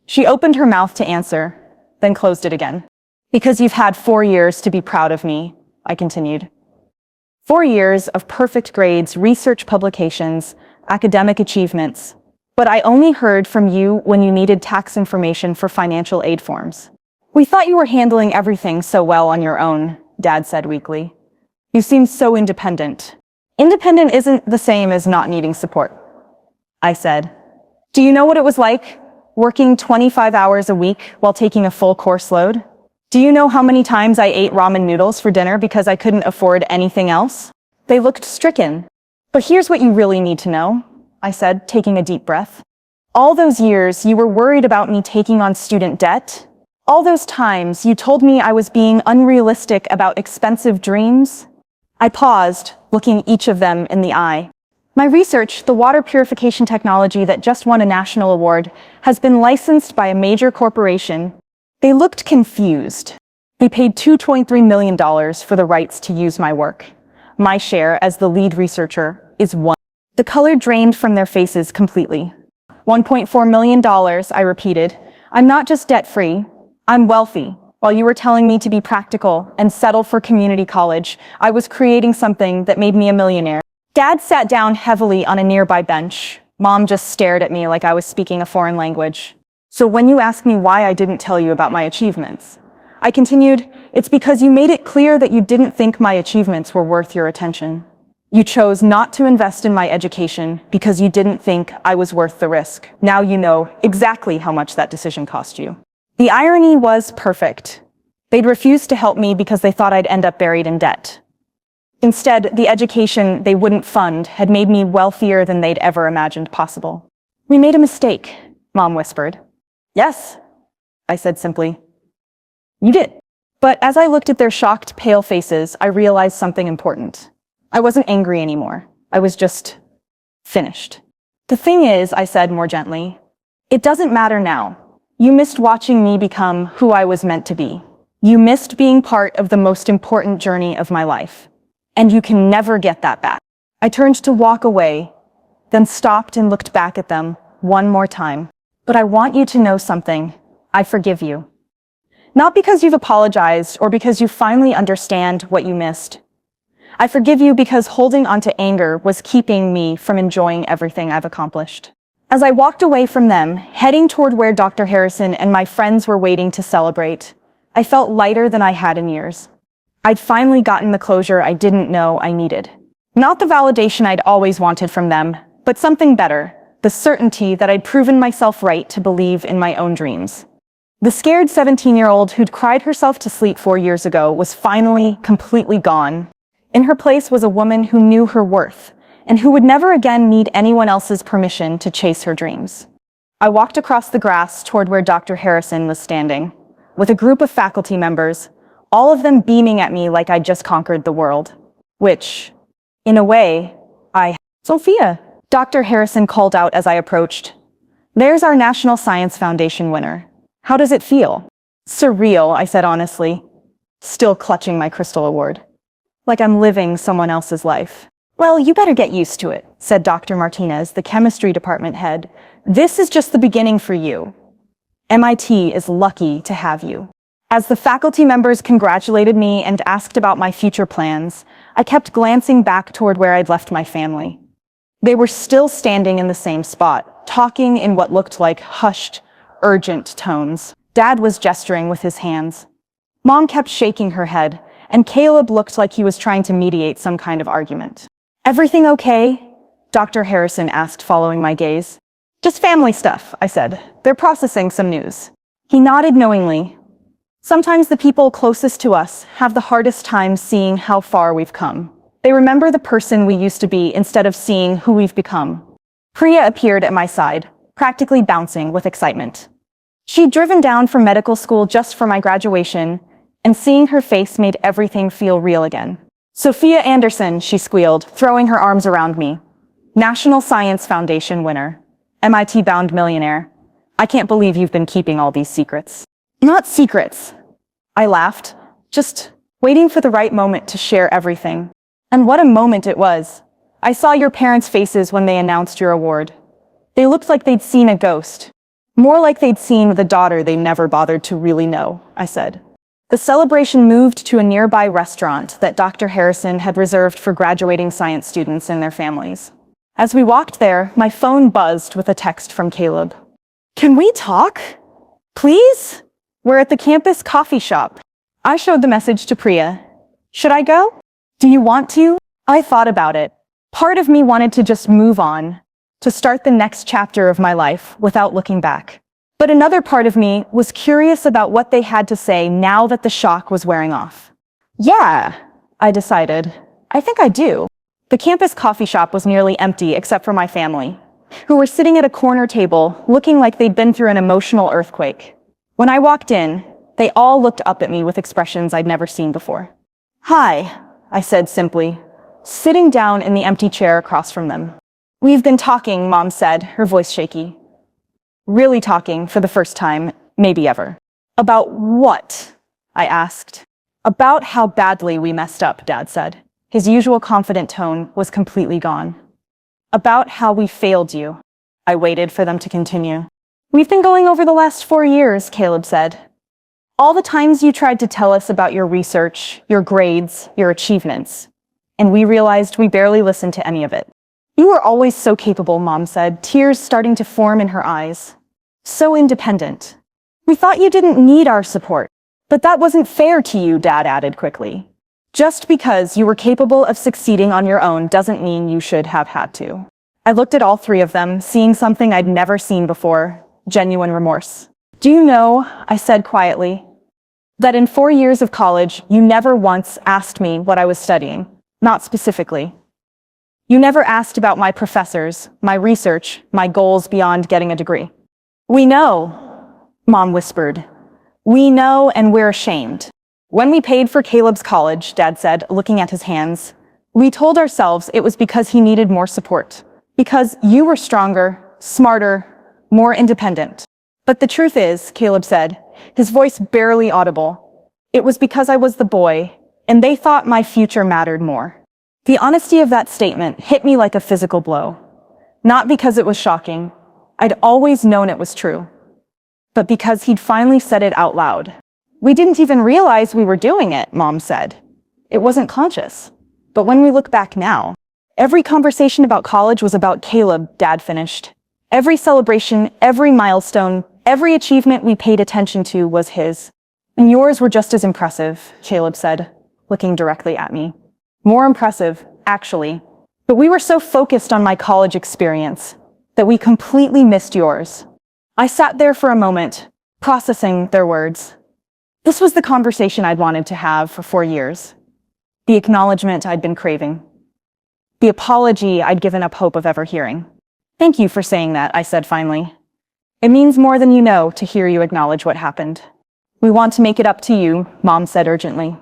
She opened her mouth to answer, then closed it again. "Because you've had 4 years to be proud of me," I continued. 4 years of perfect grades, research publications, academic achievements. But I only heard from you when you needed tax information for financial aid forms. "We thought you were handling everything so well on your own," Dad said weakly. "You seem so independent." "Independent isn't the same as not needing support," I said. "Do you know what it was like, working 25 hours a week while taking a full course load? Do you know how many times I ate ramen noodles for dinner because I couldn't afford anything else?" They looked stricken. "But here's what you really need to know," I said, taking a deep breath. "All those years you were worried about me taking on student debt. All those times you told me I was being unrealistic about expensive dreams." I paused, looking each of them in the eye. "My research, the water purification technology that just won a national award, has been licensed by a major corporation." They looked confused. "We paid $2.3 million for the rights to use my work. My share as the lead researcher is 1." The color drained from their faces completely. $1.4 million, I repeated. "I'm not just debt-free, I'm wealthy. While you were telling me to be practical and settle for community college, I was creating something that made me a millionaire." Dad sat down heavily on a nearby bench. Mom just stared at me like I was speaking a foreign language. "So when you ask me why I didn't tell you about my achievements," I continued, "it's because you made it clear that you didn't think my achievements were worth your attention. You chose not to invest in my education because you didn't think I was worth the risk. Now you know exactly how much that decision cost you." The irony was perfect. They'd refused to help me because they thought I'd end up buried in debt. Instead, the education they wouldn't fund had made me wealthier than they'd ever imagined possible. "We made a mistake," Mom whispered. "Yes," I said simply. "You did." But as I looked at their shocked, pale faces, I realized something important. I wasn't angry anymore. I was just finished. "The thing is," I said more gently, "it doesn't matter now. You missed watching me become who I was meant to be. You missed being part of the most important journey of my life. And you can never get that back." I turned to walk away, then stopped and looked back at them one more time. "But I want you to know something. I forgive you. Not because you've apologized or because you finally understand what you missed. I forgive you because holding onto anger was keeping me from enjoying everything I've accomplished." As I walked away from them, heading toward where Dr. Harrison and my friends were waiting to celebrate, I felt lighter than I had in years. I'd finally gotten the closure I didn't know I needed. Not the validation I'd always wanted from them, but something better, the certainty that I'd proven myself right to believe in my own dreams. The scared 17-year-old who'd cried herself to sleep 4 years ago was finally completely gone. In her place was a woman who knew her worth, and who would never again need anyone else's permission to chase her dreams. I walked across the grass toward where Dr. Harrison was standing, with a group of faculty members, all of them beaming at me like I'd just conquered the world. Which, in a way, Sophia, Dr. Harrison called out as I approached. There's our National Science Foundation winner. How does it feel? Surreal, I said honestly, still clutching my crystal award. Like I'm living someone else's life. Well, you better get used to it, said Dr. Martinez, the chemistry department head. This is just the beginning for you. MIT is lucky to have you. As the faculty members congratulated me and asked about my future plans, I kept glancing back toward where I'd left my family. They were still standing in the same spot, talking in what looked like hushed, urgent tones. Dad was gesturing with his hands. Mom kept shaking her head, and Caleb looked like he was trying to mediate some kind of argument. Everything okay? Dr. Harrison asked, following my gaze. Just family stuff, I said. They're processing some news. He nodded knowingly. Sometimes the people closest to us have the hardest time seeing how far we've come. They remember the person we used to be instead of seeing who we've become. Priya appeared at my side, practically bouncing with excitement. She'd driven down from medical school just for my graduation, and seeing her face made everything feel real again. Sophia Anderson, she squealed, throwing her arms around me. National Science Foundation winner. MIT-bound millionaire. I can't believe you've been keeping all these secrets. Not secrets. I laughed, just waiting for the right moment to share everything. And what a moment it was. I saw your parents' faces when they announced your award. They looked like they'd seen a ghost. More like they'd seen the daughter they never bothered to really know, I said. The celebration moved to a nearby restaurant that Dr. Harrison had reserved for graduating science students and their families. As we walked there, my phone buzzed with a text from Caleb. Can we talk? Please? We're at the campus coffee shop. I showed the message to Priya. Should I go? Do you want to? I thought about it. Part of me wanted to just move on, to start the next chapter of my life without looking back. But another part of me was curious about what they had to say now that the shock was wearing off. Yeah, I decided. I think I do. The campus coffee shop was nearly empty except for my family, who were sitting at a corner table looking like they'd been through an emotional earthquake. When I walked in, they all looked up at me with expressions I'd never seen before. Hi, I said simply, sitting down in the empty chair across from them. We've been talking, Mom said, her voice shaky. Really talking for the first time, maybe ever. About what? I asked. About how badly we messed up, Dad said. His usual confident tone was completely gone. About how we failed you. I waited for them to continue. We've been going over the last 4 years, Caleb said. All the times you tried to tell us about your research, your grades, your achievements. And we realized we barely listened to any of it. You were always so capable, Mom said, tears starting to form in her eyes. So independent. We thought you didn't need our support. But that wasn't fair to you, Dad added quickly. Just because you were capable of succeeding on your own doesn't mean you should have had to. I looked at all three of them, seeing something I'd never seen before, genuine remorse. Do you know, I said quietly, that in 4 years of college, you never once asked me what I was studying, not specifically. You never asked about my professors, my research, my goals beyond getting a degree. We know, Mom whispered. We know and we're ashamed. When we paid for Caleb's college, Dad said, looking at his hands, we told ourselves it was because he needed more support. Because you were stronger, smarter, more independent. But the truth is, Caleb said, his voice barely audible, it was because I was the boy, and they thought my future mattered more. The honesty of that statement hit me like a physical blow. Not because it was shocking. I'd always known it was true. But because he'd finally said it out loud. We didn't even realize we were doing it, Mom said. It wasn't conscious. But when we look back now, every conversation about college was about Caleb, Dad finished. Every celebration, every milestone, every achievement we paid attention to was his. And yours were just as impressive, Caleb said, looking directly at me. More impressive, actually. But we were so focused on my college experience that we completely missed yours." I sat there for a moment, processing their words. This was the conversation I'd wanted to have for 4 years. The acknowledgement I'd been craving. The apology I'd given up hope of ever hearing. "Thank you for saying that," I said finally. "It means more than you know to hear you acknowledge what happened." "We want to make it up to you," Mom said urgently.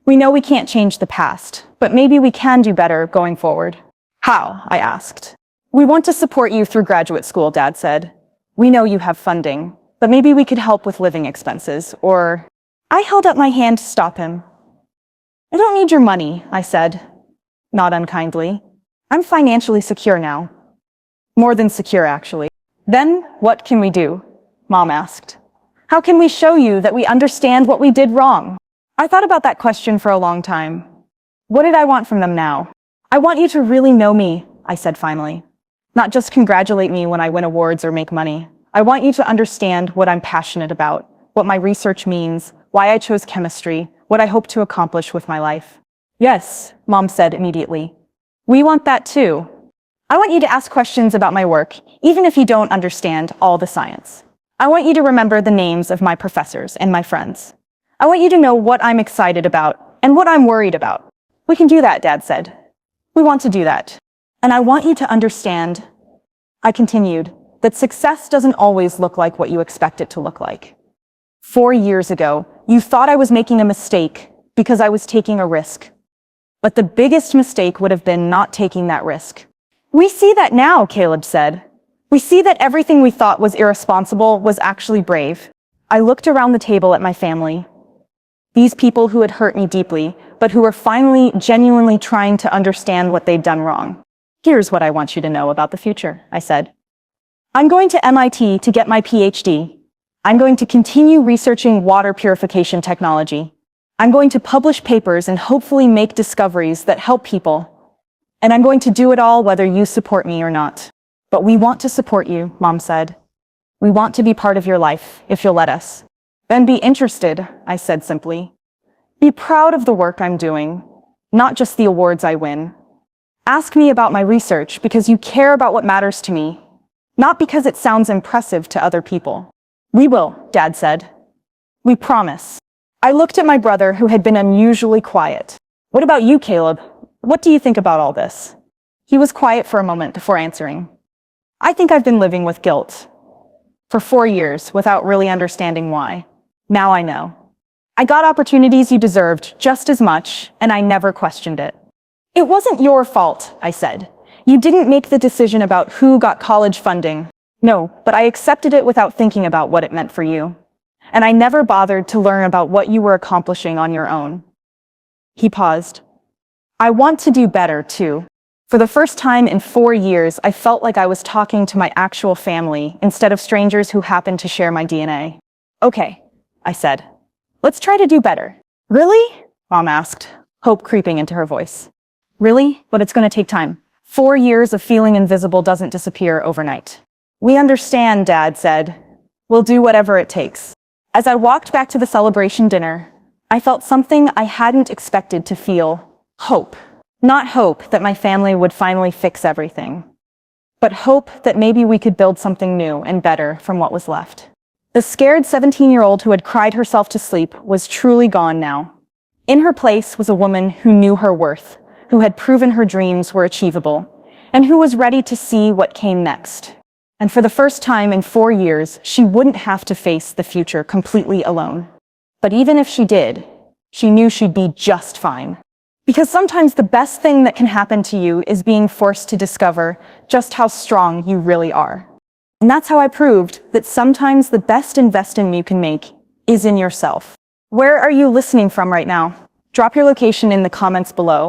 "We know we can't change the past, but maybe we can do better going forward." "How?" I asked. "We want to support you through graduate school," Dad said. "We know you have funding, but maybe we could help with living expenses, or—" I held up my hand to stop him. "I don't need your money," I said, not unkindly. "I'm financially secure now. More than secure, actually." "Then what can we do?" Mom asked. "How can we show you that we understand what we did wrong?" I thought about that question for a long time. What did I want from them now? "I want you to really know me," I said finally. "Not just congratulate me when I win awards or make money. I want you to understand what I'm passionate about, what my research means, why I chose chemistry, what I hope to accomplish with my life." "Yes," Mom said immediately. "We want that too. I want you to ask questions about my work, even if you don't understand all the science. I want you to remember the names of my professors and my friends. I want you to know what I'm excited about and what I'm worried about." "We can do that," Dad said. "We want to do that. And I want you to understand," I continued, "that success doesn't always look like what you expect it to look like. 4 years ago, you thought I was making a mistake because I was taking a risk. But the biggest mistake would have been not taking that risk." "We see that now," Caleb said. "We see that everything we thought was irresponsible was actually brave." I looked around the table at my family. These people who had hurt me deeply, but who were finally genuinely trying to understand what they'd done wrong. "Here's what I want you to know about the future," I said. "I'm going to MIT to get my PhD. I'm going to continue researching water purification technology. I'm going to publish papers and hopefully make discoveries that help people. And I'm going to do it all whether you support me or not. But we want to support you," Mom said. "We want to be part of your life, if you'll let us." "Then be interested," I said simply. "Be proud of the work I'm doing, not just the awards I win. Ask me about my research because you care about what matters to me, not because it sounds impressive to other people." "We will," Dad said. "We promise." I looked at my brother, who had been unusually quiet. "What about you, Caleb? What do you think about all this?" He was quiet for a moment before answering. "I think I've been living with guilt for 4 years without really understanding why. Now I know. I got opportunities you deserved just as much, and I never questioned it." "It wasn't your fault," I said. "You didn't make the decision about who got college funding." "No, but I accepted it without thinking about what it meant for you. And I never bothered to learn about what you were accomplishing on your own." He paused. "I want to do better, too." For the first time in 4 years, I felt like I was talking to my actual family instead of strangers who happened to share my DNA. "Okay," I said. "Let's try to do better." "Really?" Mom asked, hope creeping into her voice. "Really? But it's going to take time. 4 years of feeling invisible doesn't disappear overnight." "We understand," Dad said. "We'll do whatever it takes." As I walked back to the celebration dinner, I felt something I hadn't expected to feel. Hope. Not hope that my family would finally fix everything, but hope that maybe we could build something new and better from what was left. The scared 17-year-old who had cried herself to sleep was truly gone now. In her place was a woman who knew her worth, who had proven her dreams were achievable, and who was ready to see what came next. And for the first time in 4 years, she wouldn't have to face the future completely alone. But even if she did, she knew she'd be just fine. Because sometimes the best thing that can happen to you is being forced to discover just how strong you really are. And that's how I proved that sometimes the best investment you can make is in yourself. Where are you listening from right now? Drop your location in the comments below.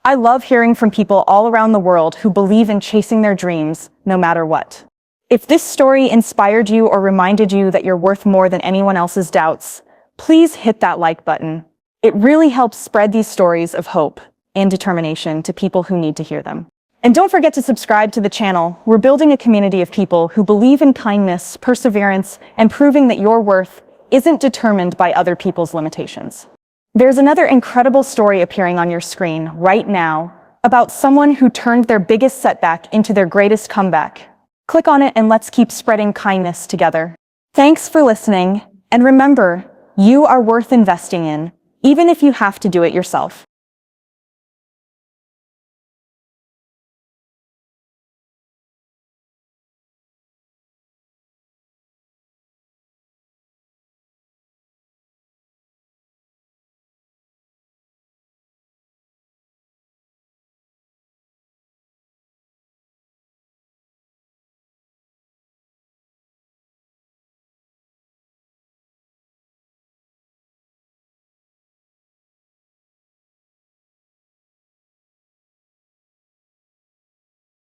I love hearing from people all around the world who believe in chasing their dreams, no matter what. If this story inspired you or reminded you that you're worth more than anyone else's doubts, please hit that like button. It really helps spread these stories of hope and determination to people who need to hear them. And don't forget to subscribe to the channel. We're building a community of people who believe in kindness, perseverance, and proving that your worth isn't determined by other people's limitations. There's another incredible story appearing on your screen right now about someone who turned their biggest setback into their greatest comeback. Click on it and let's keep spreading kindness together. Thanks for listening, and remember, you are worth investing in, even if you have to do it yourself.